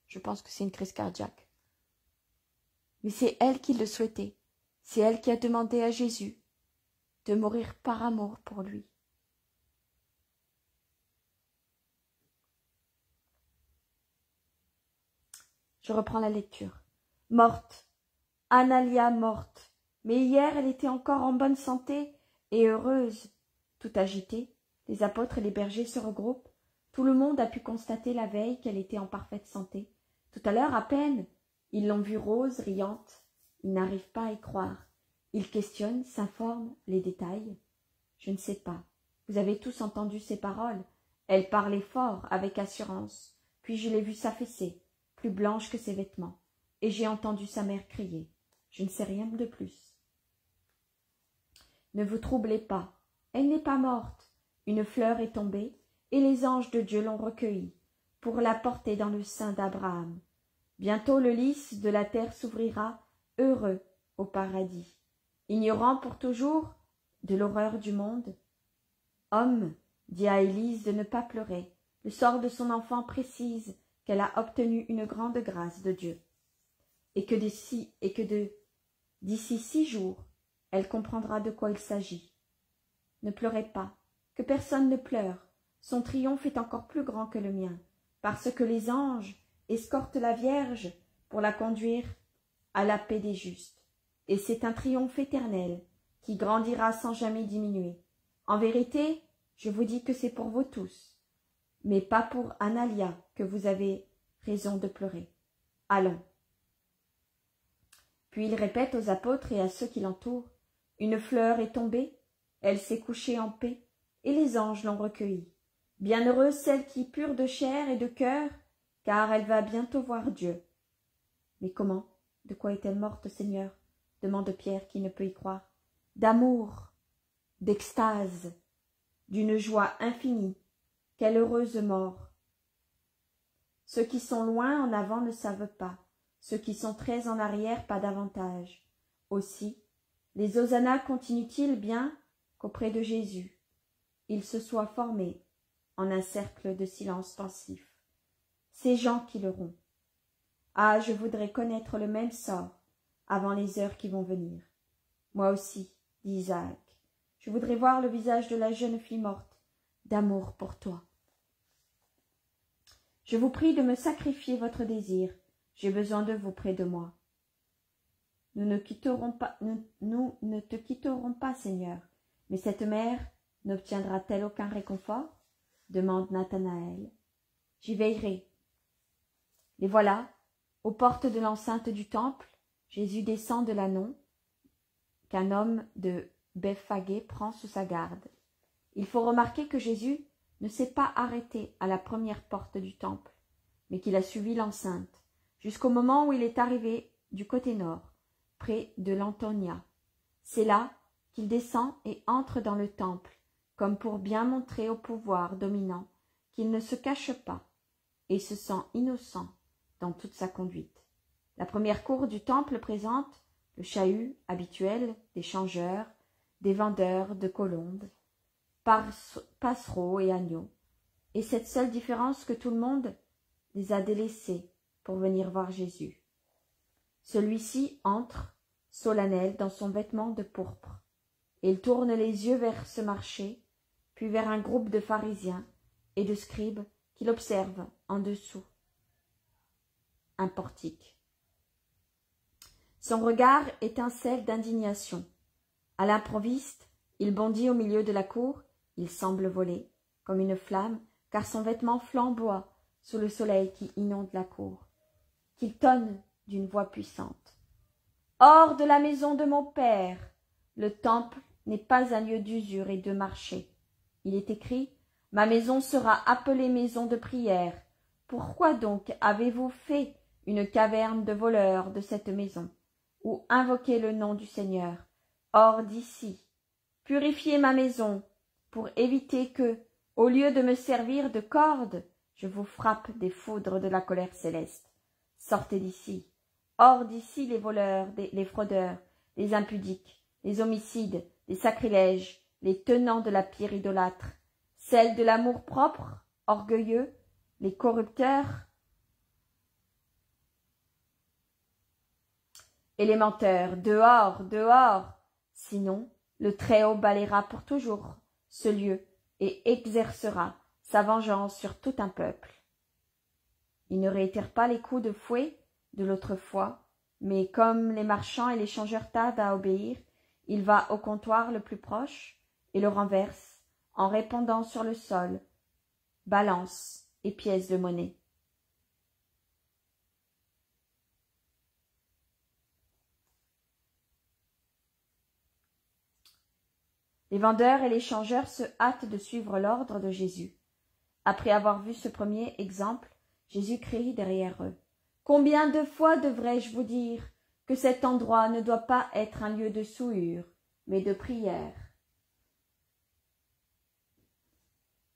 Je pense que c'est une crise cardiaque. Mais c'est elle qui le souhaitait. C'est elle qui a demandé à Jésus de mourir par amour pour lui. Je reprends la lecture. Morte, Analia morte, mais hier elle était encore en bonne santé et heureuse. Tout agité, les apôtres et les bergers se regroupent. Tout le monde a pu constater la veille qu'elle était en parfaite santé. Tout à l'heure, à peine, ils l'ont vue rose, riante. Ils n'arrivent pas à y croire. Ils questionnent, s'informent, les détails. Je ne sais pas. Vous avez tous entendu ces paroles. Elle parlait fort, avec assurance. Puis je l'ai vue s'affaisser, plus blanche que ses vêtements. Et j'ai entendu sa mère crier. Je ne sais rien de plus. Ne vous troublez pas. Elle n'est pas morte. Une fleur est tombée, et les anges de Dieu l'ont recueillie, pour la porter dans le sein d'Abraham. Bientôt le lys de la terre s'ouvrira, heureux, au paradis. Ignorant pour toujours de l'horreur du monde, homme, dit à Élise de ne pas pleurer. Le sort de son enfant précise qu'elle a obtenu une grande grâce de Dieu, et que d'ici 6 jours, elle comprendra de quoi il s'agit. ne pleurez pas, que personne ne pleure. Son triomphe est encore plus grand que le mien, parce que les anges escortent la Vierge pour la conduire à la paix des justes. Et c'est un triomphe éternel qui grandira sans jamais diminuer. En vérité, je vous dis que c'est pour vous tous, mais pas pour Analia que vous avez raison de pleurer. Allons. Puis il répète aux apôtres et à ceux qui l'entourent, une fleur est tombée, elle s'est couchée en paix, et les anges l'ont recueillie. Bienheureuse celle qui est pure de chair et de cœur, car elle va bientôt voir Dieu. Mais comment? De quoi est-elle morte, Seigneur? Demande Pierre qui ne peut y croire. D'amour, d'extase, d'une joie infinie. Quelle heureuse mort! Ceux qui sont loin en avant ne savent pas, ceux qui sont très en arrière pas davantage. Aussi, les hosannas continuent-ils bien qu'auprès de Jésus, ils se soient formés en un cercle de silence pensif. Ces gens qui l'auront. Ah, je voudrais connaître le même sort avant les heures qui vont venir. Moi aussi, dit Isaac, je voudrais voir le visage de la jeune fille morte, d'amour pour toi. Je vous prie de me sacrifier votre désir, j'ai besoin de vous près de moi. Nous ne te quitterons pas, Seigneur, mais cette mère n'obtiendra-t-elle aucun réconfort? Demande Nathanaël. J'y veillerai. Les voilà, aux portes de l'enceinte du temple, Jésus descend de l'Anon, qu'un homme de Bethphagée prend sous sa garde. Il faut remarquer que Jésus ne s'est pas arrêté à la première porte du temple, mais qu'il a suivi l'enceinte, jusqu'au moment où il est arrivé du côté nord, près de l'Antonia. C'est là qu'il descend et entre dans le temple, comme pour bien montrer au pouvoir dominant qu'il ne se cache pas et se sent innocent dans toute sa conduite. La première cour du temple présente le chahut habituel des changeurs, des vendeurs de colombes, passereaux et agneaux, et cette seule différence que tout le monde les a délaissés pour venir voir Jésus. Celui-ci entre, solennel, dans son vêtement de pourpre, et il tourne les yeux vers ce marché, puis vers un groupe de pharisiens et de scribes qu'il observe en dessous un portique. Son regard étincelle d'indignation. À l'improviste, il bondit au milieu de la cour, il semble voler, comme une flamme, car son vêtement flamboie sous le soleil qui inonde la cour, qu'il tonne d'une voix puissante. « Hors de la maison de mon père! Le temple n'est pas un lieu d'usure et de marché. Il est écrit « Ma maison sera appelée maison de prière. Pourquoi donc avez-vous fait une caverne de voleurs de cette maison, ou invoqué le nom du Seigneur? Hors d'ici! Purifiez ma maison, pour éviter que, au lieu de me servir de corde, je vous frappe des foudres de la colère céleste. Sortez d'ici! Hors d'ici les voleurs, les fraudeurs, les impudiques, les homicides, les sacrilèges, les tenants de la pire idolâtre, celles de l'amour-propre, orgueilleux, les corrupteurs et les menteurs. Dehors, dehors! Sinon, le Très-Haut balayera pour toujours ce lieu et exercera sa vengeance sur tout un peuple. Il ne réitère pas les coups de fouet de l'autre fois, mais comme les marchands et les changeurs tardent à obéir, il va au comptoir le plus proche et le renverse en répandant sur le sol balances et pièces de monnaie. Les vendeurs et les changeurs se hâtent de suivre l'ordre de Jésus. Après avoir vu ce premier exemple, Jésus crie derrière eux. « Combien de fois devrais-je vous dire que cet endroit ne doit pas être un lieu de souillure, mais de prière ?»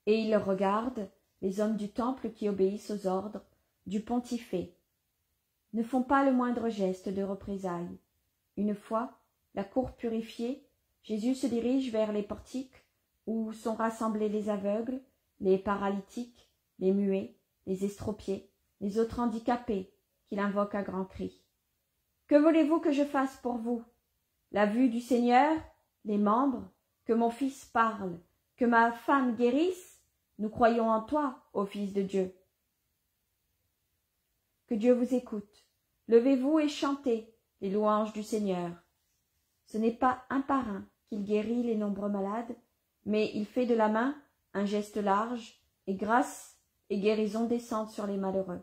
Et il regarde les hommes du temple qui obéissent aux ordres du pontifet, ne font pas le moindre geste de représailles. Une fois la cour purifiée, Jésus se dirige vers les portiques où sont rassemblés les aveugles, les paralytiques, les muets, les estropiés, les autres handicapés qu'il invoque à grands cris. « Que voulez-vous que je fasse pour vous ?» La vue du Seigneur, les membres, que mon fils parle, que ma femme guérisse, nous croyons en toi, ô Fils de Dieu. Que Dieu vous écoute. Levez-vous et chantez les louanges du Seigneur. Ce n'est pas un par un qu'il guérit les nombreux malades, mais il fait de la main un geste large, et grâce et guérison descendent sur les malheureux,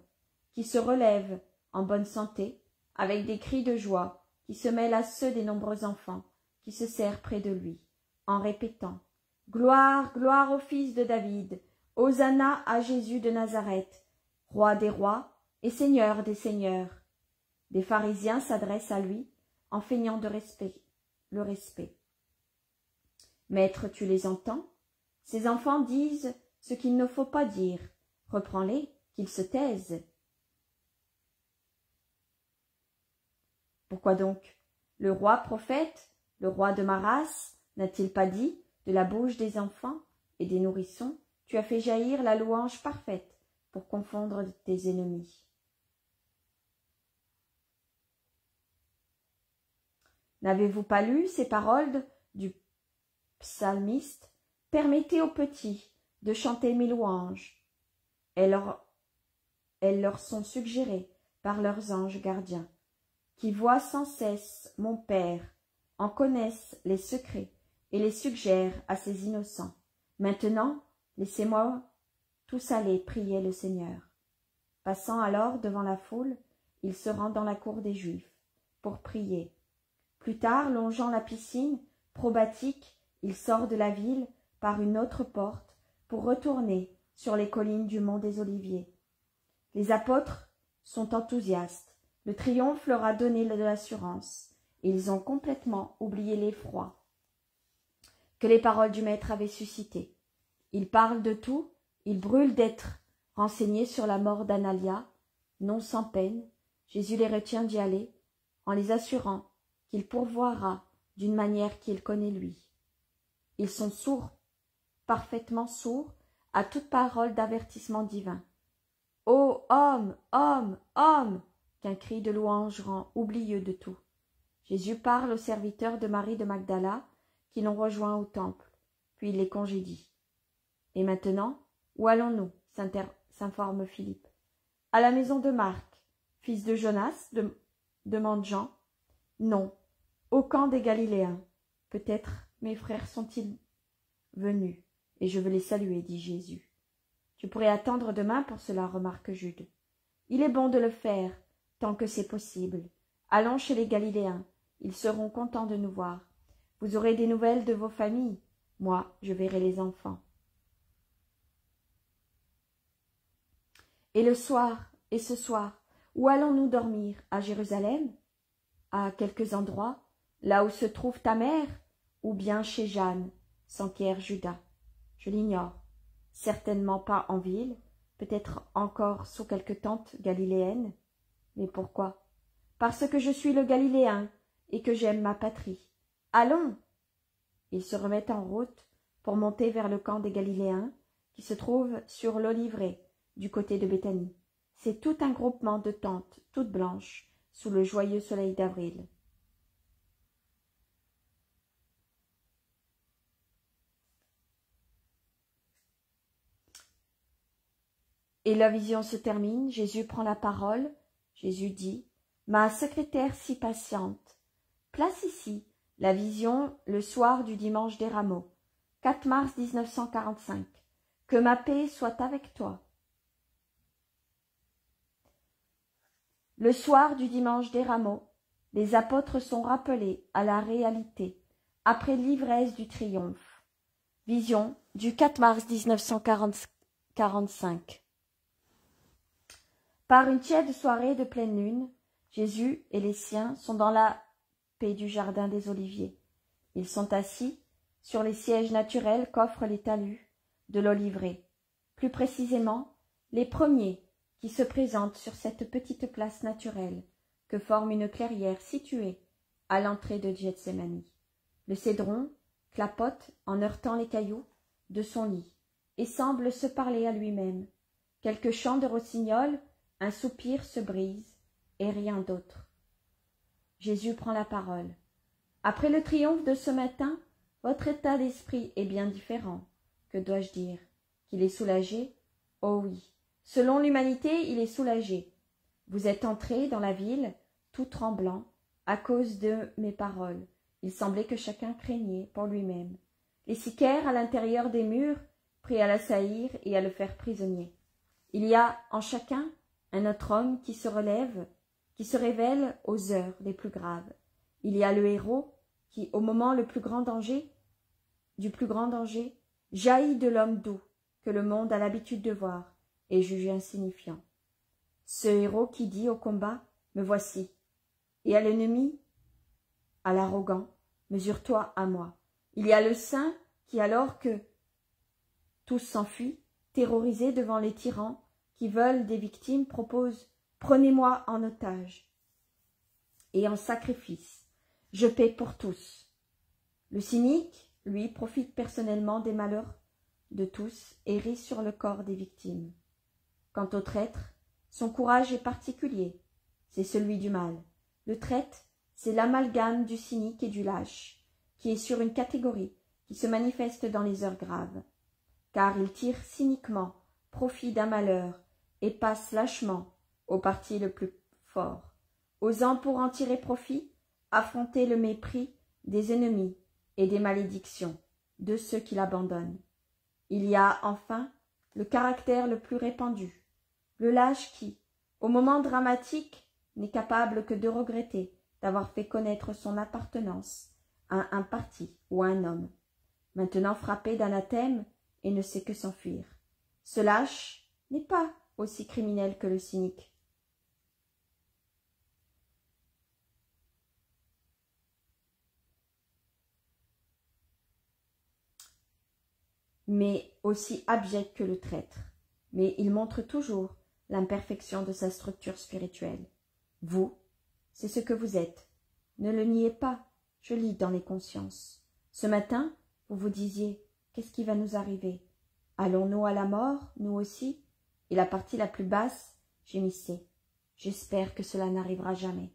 qui se relèvent en bonne santé, avec des cris de joie, qui se mêlent à ceux des nombreux enfants, qui se serrent près de lui, en répétant « Gloire, gloire au Fils de David, Hosanna à Jésus de Nazareth, Roi des rois et Seigneur des seigneurs. » Des pharisiens s'adressent à lui en feignant le respect. « Maître, tu les entends? Ces enfants disent ce qu'il ne faut pas dire. Reprends-les, qu'ils se taisent. » Pourquoi donc? Le roi prophète, le roi de ma race, n'a-t-il pas dit, de la bouche des enfants et des nourrissons, tu as fait jaillir la louange parfaite pour confondre tes ennemis. N'avez-vous pas lu ces paroles du psalmiste? Permettez aux petits de chanter mes louanges. Elles leur sont suggérées par leurs anges gardiens, qui voient sans cesse mon Père, en connaissent les secrets et les suggèrent à ses innocents. Maintenant, laissez-moi tous aller prier le Seigneur. Passant alors devant la foule, il se rend dans la cour des Juifs pour prier. Plus tard, longeant la piscine probatique, il sort de la ville par une autre porte pour retourner sur les collines du mont des Oliviers. Les apôtres sont enthousiastes. Le triomphe leur a donné de l'assurance. Ils ont complètement oublié l'effroi que les paroles du Maître avaient suscité. Ils parlent de tout, ils brûlent d'être renseignés sur la mort d'Analia, non sans peine. Jésus les retient d'y aller, en les assurant qu'il pourvoira d'une manière qu'il connaît lui. Ils sont sourds, parfaitement sourds, à toute parole d'avertissement divin. « Ô homme, homme, homme !» qu'un cri de louange rend oublieux de tout. Jésus parle aux serviteurs de Marie de Magdala qui l'ont rejoint au temple, puis il les congédie. « Et maintenant, où allons-nous » s'informe Philippe. « À la maison de Marc, fils de Jonas ?» demande Jean. « Non, au camp des Galiléens. Peut-être mes frères sont-ils venus, et je veux les saluer, dit Jésus. Tu pourrais attendre demain pour cela, remarque Jude. Il est bon de le faire, tant que c'est possible. Allons chez les Galiléens, ils seront contents de nous voir. Vous aurez des nouvelles de vos familles. Moi, je verrai les enfants. Et le soir, et ce soir, où allons-nous dormir? À Jérusalem? À quelques endroits, là où se trouve ta mère? Ou bien chez Jeanne, s'enquiert Judas. Je l'ignore. Certainement pas en ville, peut-être encore sous quelque tente galiléenne. Mais pourquoi? Parce que je suis le Galiléen et que j'aime ma patrie. Allons! Ils se remettent en route pour monter vers le camp des Galiléens qui se trouve sur l'Olivet du côté de Béthanie. C'est tout un groupement de tentes toutes blanches sous le joyeux soleil d'avril. Et la vision se termine, Jésus prend la parole, Jésus dit « Ma secrétaire si patiente, place ici la vision le soir du dimanche des Rameaux, 4 mars 1945. Que ma paix soit avec toi. » Le soir du dimanche des Rameaux, les apôtres sont rappelés à la réalité, après l'ivresse du triomphe. Vision du 4 mars 1945. Par une tiède soirée de pleine lune, Jésus et les siens sont dans la paix du jardin des Oliviers. Ils sont assis sur les sièges naturels qu'offrent les talus de l'Olivet. Plus précisément, les premiers qui se présentent sur cette petite place naturelle que forme une clairière située à l'entrée de Gethsémani. Le cédron clapote en heurtant les cailloux de son lit et semble se parler à lui-même. Quelques chants de rossignol, un soupir se brise et rien d'autre. Jésus prend la parole. Après le triomphe de ce matin, Votre état d'esprit est bien différent. Que dois-je dire? Qu'il est soulagé? Oh oui. Selon l'humanité, il est soulagé. Vous êtes entré dans la ville, tout tremblant, à cause de mes paroles. Il semblait que chacun craignait pour lui-même. Les sicaires à l'intérieur des murs, prêts à l'assaillir et à le faire prisonnier. Il y a en chacun un autre homme qui se relève, qui se révèle aux heures les plus graves. Il y a le héros qui, au moment du plus grand danger, jaillit de l'homme doux que le monde a l'habitude de voir et juge insignifiant. Ce héros qui dit au combat, me voici, et à l'ennemi, à l'arrogant, mesure-toi à moi. Il y a le saint qui, alors que tous s'enfuient, terrorisés devant les tyrans qui veulent des victimes, propose « Prenez-moi en otage et en sacrifice, je paie pour tous ». Le cynique, lui, profite personnellement des malheurs de tous et rit sur le corps des victimes. Quant au traître, son courage est particulier, c'est celui du mal. Le traître, c'est l'amalgame du cynique et du lâche, qui est sur une catégorie qui se manifeste dans les heures graves. Car il tire cyniquement profit d'un malheur et passe lâchement au parti le plus fort, osant pour en tirer profit affronter le mépris des ennemis et des malédictions de ceux qui l'abandonnent. Il y a enfin le caractère le plus répandu, le lâche qui, au moment dramatique, n'est capable que de regretter d'avoir fait connaître son appartenance à un parti ou à un homme, maintenant frappé d'anathème et ne sait que s'enfuir. Ce lâche n'est pas aussi criminel que le cynique. Mais aussi abject que le traître. Mais il montre toujours l'imperfection de sa structure spirituelle. Vous, c'est ce que vous êtes. Ne le niez pas, je lis dans les consciences. Ce matin, vous vous disiez, qu'est-ce qui va nous arriver? Allons-nous à la mort, nous aussi? Et la partie la plus basse gémissait. J'espère que cela n'arrivera jamais.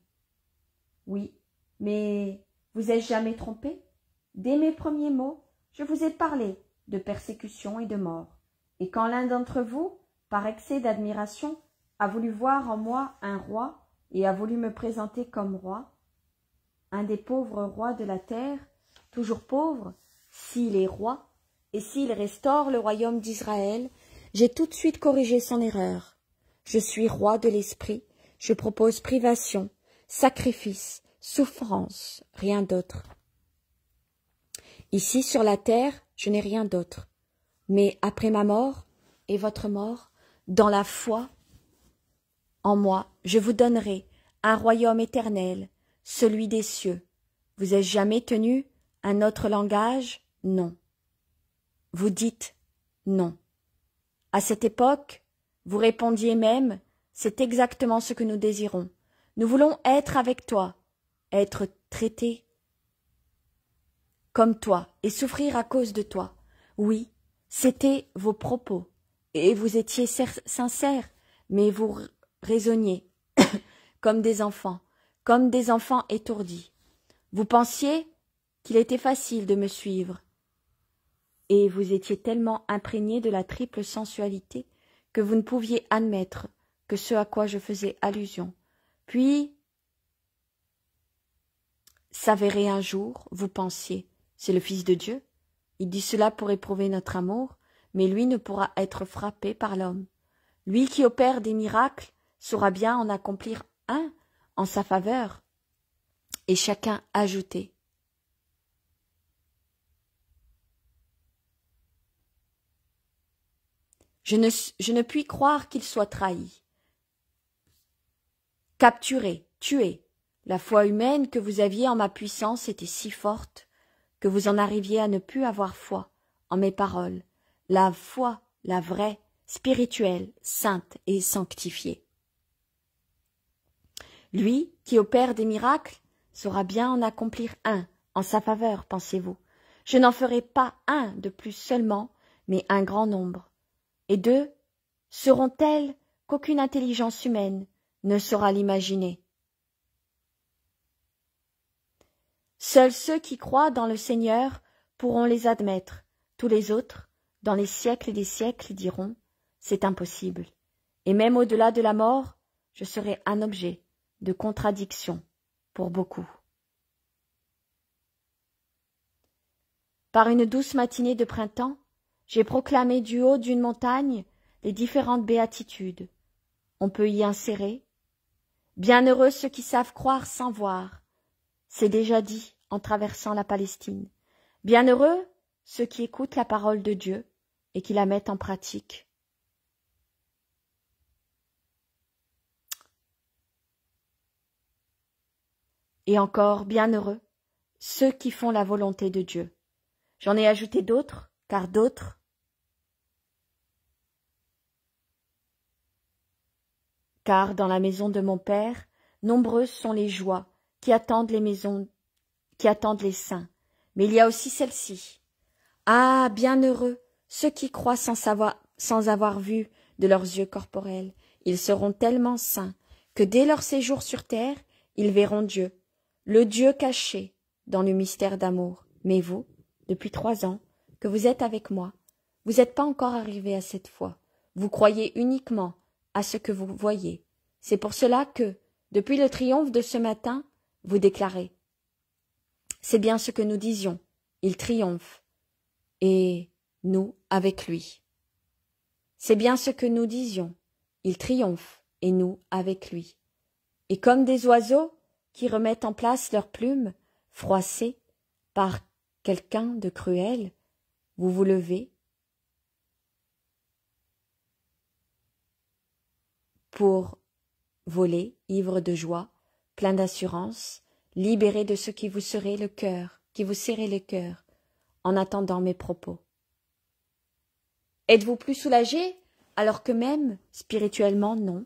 Oui, mais vous ai-je jamais trompé? Dès mes premiers mots, je vous ai parlé de persécution et de mort. Et quand l'un d'entre vous, par excès d'admiration, a voulu voir en moi un roi et a voulu me présenter comme roi, un des pauvres rois de la terre, toujours pauvre, s'il est roi, et s'il restaure le royaume d'Israël, j'ai tout de suite corrigé son erreur. Je suis roi de l'esprit, je propose privation, sacrifice, souffrance, rien d'autre. Ici sur la terre, je n'ai rien d'autre. Mais après ma mort et votre mort, dans la foi en moi, je vous donnerai un royaume éternel, celui des cieux. Vous ai-je jamais tenu un autre langage? Non. Vous dites non. À cette époque, vous répondiez même, c'est exactement ce que nous désirons. Nous voulons être avec toi, être traités comme toi et souffrir à cause de toi. Oui, c'étaient vos propos, et vous étiez sincères, mais vous raisonniez comme des enfants étourdis. Vous pensiez qu'il était facile de me suivre, et vous étiez tellement imprégné de la triple sensualité que vous ne pouviez admettre que ce à quoi je faisais allusion. Puis, s'avérer un jour, vous pensiez, c'est le Fils de Dieu. Il dit cela pour éprouver notre amour, mais lui ne pourra être frappé par l'homme. Lui qui opère des miracles saura bien en accomplir un en sa faveur. Et chacun ajoutait. Je ne puis croire qu'il soit trahi. Capturé, tué. La foi humaine que vous aviez en ma puissance était si forte que vous en arriviez à ne plus avoir foi en mes paroles, la foi, la vraie, spirituelle, sainte et sanctifiée. Lui, qui opère des miracles, saura bien en accomplir un en sa faveur, pensez-vous. Je n'en ferai pas un de plus seulement, mais un grand nombre. Et deux seront telles qu'aucune intelligence humaine ne saura l'imaginer. Seuls ceux qui croient dans le Seigneur pourront les admettre. Tous les autres, dans les siècles des siècles, diront « c'est impossible ». Et même au-delà de la mort, je serai un objet de contradiction pour beaucoup. Par une douce matinée de printemps, j'ai proclamé du haut d'une montagne les différentes béatitudes. On peut y insérer « Bienheureux ceux qui savent croire sans voir ». C'est déjà dit en traversant la Palestine. Bienheureux ceux qui écoutent la parole de Dieu et qui la mettent en pratique. Et encore bienheureux ceux qui font la volonté de Dieu. J'en ai ajouté d'autres, car dans la maison de mon Père, nombreuses sont les joies qui attendent les saints. Mais il y a aussi celle-ci. Ah, bienheureux ceux qui croient sans avoir vu de leurs yeux corporels. Ils seront tellement saints que dès leur séjour sur terre, ils verront Dieu, le Dieu caché dans le mystère d'amour. Mais vous, depuis 3 ans que vous êtes avec moi, vous n'êtes pas encore arrivés à cette foi. Vous croyez uniquement à ce que vous voyez. C'est pour cela que, depuis le triomphe de ce matin, vous déclarez « C'est bien ce que nous disions, il triomphe, et nous avec lui. » C'est bien ce que nous disions, il triomphe, et nous avec lui. Et comme des oiseaux qui remettent en place leurs plumes, froissées par quelqu'un de cruel, vous vous levez pour voler, ivre de joie, plein d'assurance, libéré de ce qui vous serrait le cœur, en attendant mes propos. Êtes-vous plus soulagé, alors que même, spirituellement, non?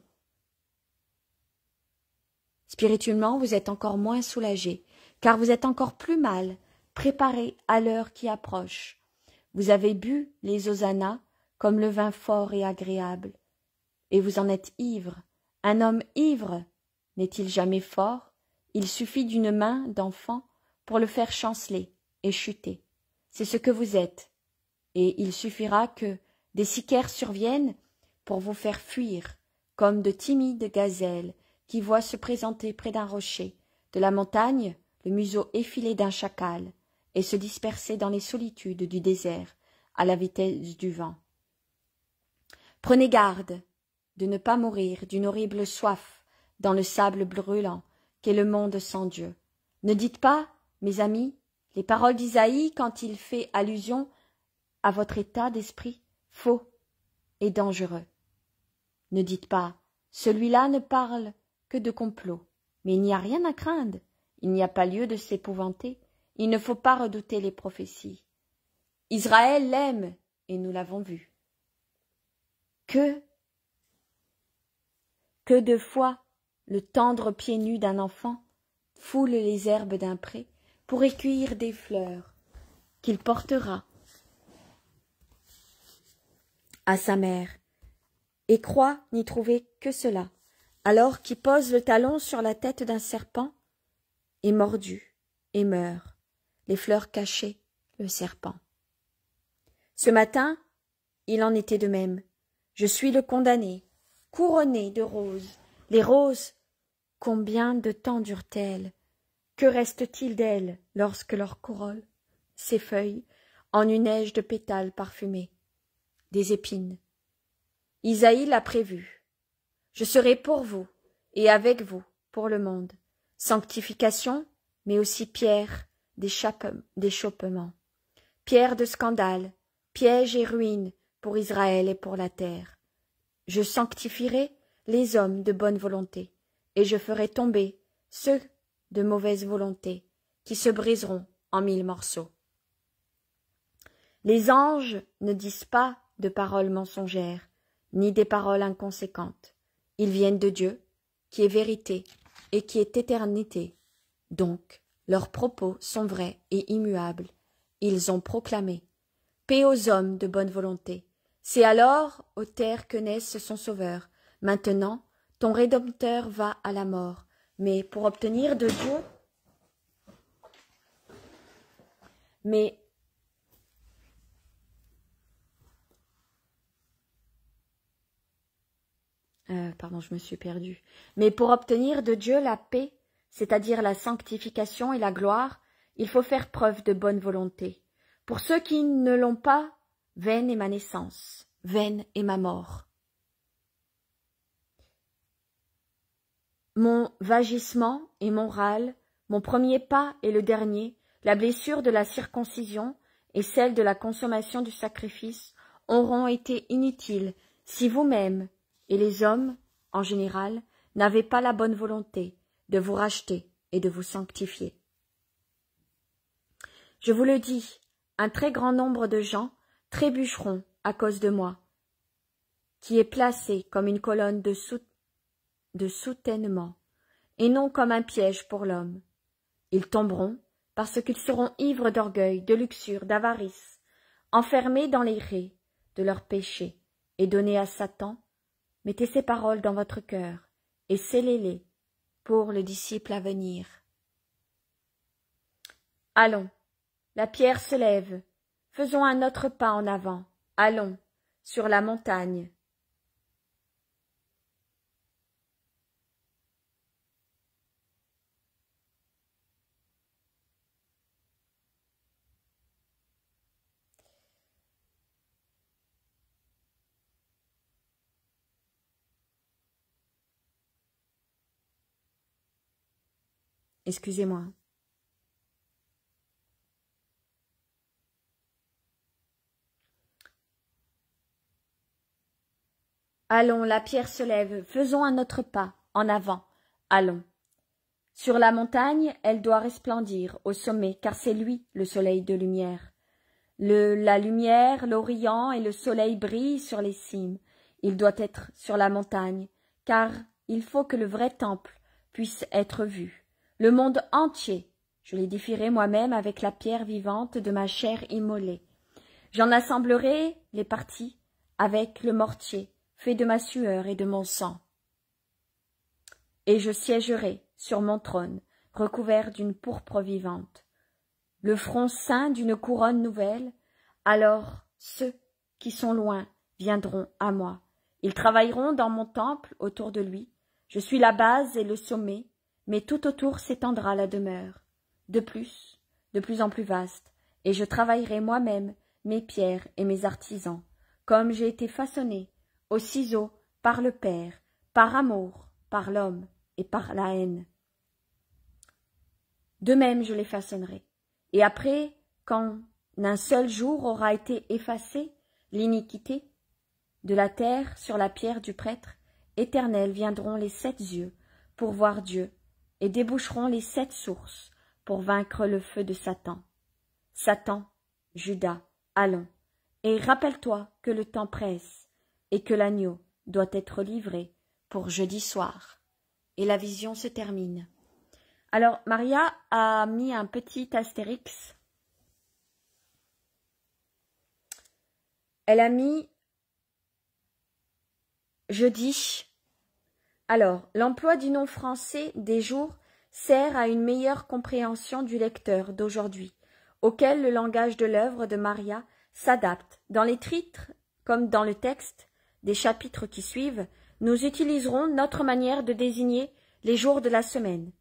Spirituellement, vous êtes encore moins soulagé, car vous êtes encore plus mal préparé à l'heure qui approche. Vous avez bu les hosannas comme le vin fort et agréable, et vous en êtes ivre. Un homme ivre n'est-il jamais fort? Il suffit d'une main d'enfant pour le faire chanceler et chuter. C'est ce que vous êtes, et il suffira que des sicaires surviennent pour vous faire fuir, comme de timides gazelles qui voient se présenter près d'un rocher, de la montagne, le museau effilé d'un chacal, et se disperser dans les solitudes du désert, à la vitesse du vent. Prenez garde de ne pas mourir d'une horrible soif dans le sable brûlant qu'est le monde sans Dieu. Ne dites pas, mes amis, les paroles d'Isaïe quand il fait allusion à votre état d'esprit faux et dangereux. Ne dites pas, celui-là ne parle que de complot, mais il n'y a rien à craindre, il n'y a pas lieu de s'épouvanter, il ne faut pas redouter les prophéties. Israël l'aime, et nous l'avons vu. Que de fois le tendre pied nu d'un enfant foule les herbes d'un pré pour recueillir des fleurs qu'il portera à sa mère, et croit n'y trouver que cela, alors qu'il pose le talon sur la tête d'un serpent, est mordu et meurt, les fleurs cachées, le serpent. Ce matin, il en était de même. Je suis le condamné, couronné de roses. Les roses, combien de temps durent-elles? Que reste-t-il d'elles lorsque leur corolle s'effeuille en une neige de pétales parfumés, des épines? Isaïe l'a prévu. Je serai pour vous et avec vous pour le monde. Sanctification, mais aussi pierre d'échoppement, pierre de scandale, piège et ruine pour Israël et pour la terre. Je sanctifierai les hommes de bonne volonté, et je ferai tomber ceux de mauvaise volonté, qui se briseront en 1000 morceaux. Les anges ne disent pas de paroles mensongères, ni des paroles inconséquentes. Ils viennent de Dieu, qui est vérité et qui est éternité. Donc, leurs propos sont vrais et immuables. Ils ont proclamé « Paix aux hommes de bonne volonté ». C'est alors aux terres que naisse son Sauveur. Maintenant, ton Rédempteur va à la mort. Mais pour obtenir de Dieu, Pardon, je me suis perdue. Mais pour obtenir de Dieu la paix, c'est-à-dire la sanctification et la gloire, il faut faire preuve de bonne volonté. Pour ceux qui ne l'ont pas, vaine est ma naissance, vaine est ma mort. Mon vagissement et mon râle, mon premier pas et le dernier, la blessure de la circoncision et celle de la consommation du sacrifice auront été inutiles si vous-même et les hommes, en général, n'avaient pas la bonne volonté de vous racheter et de vous sanctifier. Je vous le dis, un très grand nombre de gens trébucheront à cause de moi, qui est placé comme une colonne de soutènement, et non comme un piège pour l'homme. Ils tomberont parce qu'ils seront ivres d'orgueil, de luxure, d'avarice, enfermés dans les rets de leurs péchés, et donnés à Satan. Mettez ces paroles dans votre cœur, et scellez-les pour le disciple à venir. Allons, la pierre se lève, faisons un autre pas en avant, allons, sur la montagne. Excusez-moi. Allons, la pierre se lève, faisons un autre pas, en avant, allons. Sur la montagne, elle doit resplendir, au sommet, car c'est lui, le soleil de lumière. La lumière, l'Orient et le soleil brillent sur les cimes. Il doit être sur la montagne, car il faut que le vrai temple puisse être vu. Le monde entier, je l'édifierai moi-même avec la pierre vivante de ma chair immolée. J'en assemblerai les parties avec le mortier, fait de ma sueur et de mon sang. Et je siégerai sur mon trône, recouvert d'une pourpre vivante, le front ceint d'une couronne nouvelle. Alors ceux qui sont loin viendront à moi. Ils travailleront dans mon temple autour de lui. Je suis la base et le sommet, mais tout autour s'étendra la demeure. De plus en plus vaste, et je travaillerai moi-même mes pierres et mes artisans, comme j'ai été façonné au ciseau par le Père, par amour, par l'homme et par la haine. De même je les façonnerai. Et après, quand un seul jour aura été effacée l'iniquité de la terre sur la pierre du prêtre, éternel viendront les 7 yeux pour voir Dieu, et déboucheront les 7 sources pour vaincre le feu de Satan. Satan, Judas, allons, et rappelle-toi que le temps presse, et que l'agneau doit être livré pour jeudi soir. Et la vision se termine. Alors, Maria a mis un petit astérix. Elle a mis jeudi. Alors, l'emploi du nom français des jours sert à une meilleure compréhension du lecteur d'aujourd'hui, auquel le langage de l'œuvre de Maria s'adapte. Dans les titres, comme dans le texte des chapitres qui suivent, nous utiliserons notre manière de désigner les jours de la semaine.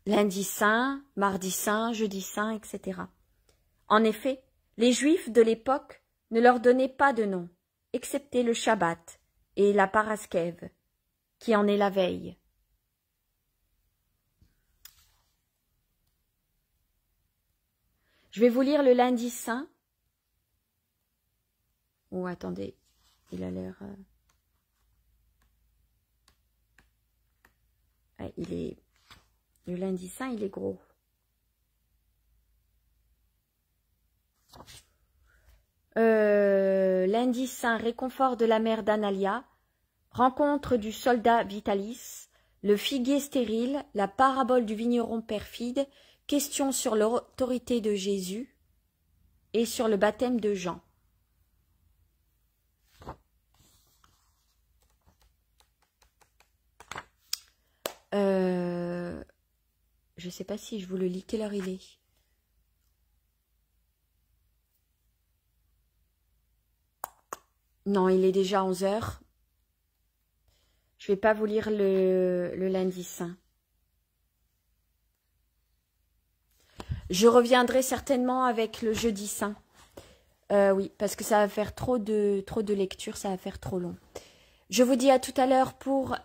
Lundi saint, mardi saint, jeudi saint, etc. En effet, les Juifs de l'époque ne leur donnaient pas de nom, excepté le Shabbat et la Paraskev, qui en est la veille. Je vais vous lire le lundi saint. Oh, attendez, il a l'air... Le lundi saint, il est gros. Lundi saint, réconfort de la mère d'Analia, rencontre du soldat Vitalis, le figuier stérile, la parabole du vigneron perfide, question sur l'autorité de Jésus et sur le baptême de Jean. Je ne sais pas si je vous le lis, quelle heure il est. Non, il est déjà 11 heures. Je ne vais pas vous lire le lundi saint. Je reviendrai certainement avec le jeudi saint. Oui, parce que ça va faire trop de lecture, ça va faire trop long. Je vous dis à tout à l'heure pour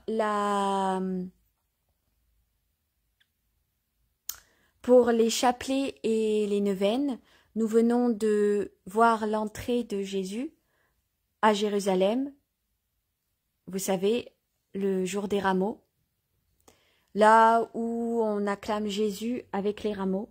les chapelets et les neuvaines. Nous venons de voir l'entrée de Jésus à Jérusalem. Vous savez, le jour des rameaux. Là où on acclame Jésus avec les rameaux.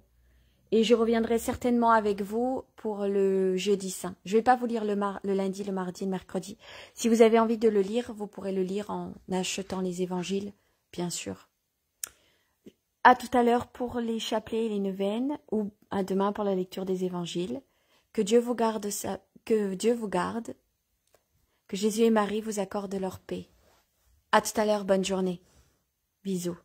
Et je reviendrai certainement avec vous pour le jeudi saint. Je ne vais pas vous lire le lundi, le mardi, le mercredi. Si vous avez envie de le lire, vous pourrez le lire en achetant les évangiles, bien sûr. À tout à l'heure pour les chapelets et les neuvaines, ou à demain pour la lecture des évangiles. Que Dieu vous garde, que Jésus et Marie vous accordent leur paix. À tout à l'heure, bonne journée. Bisous.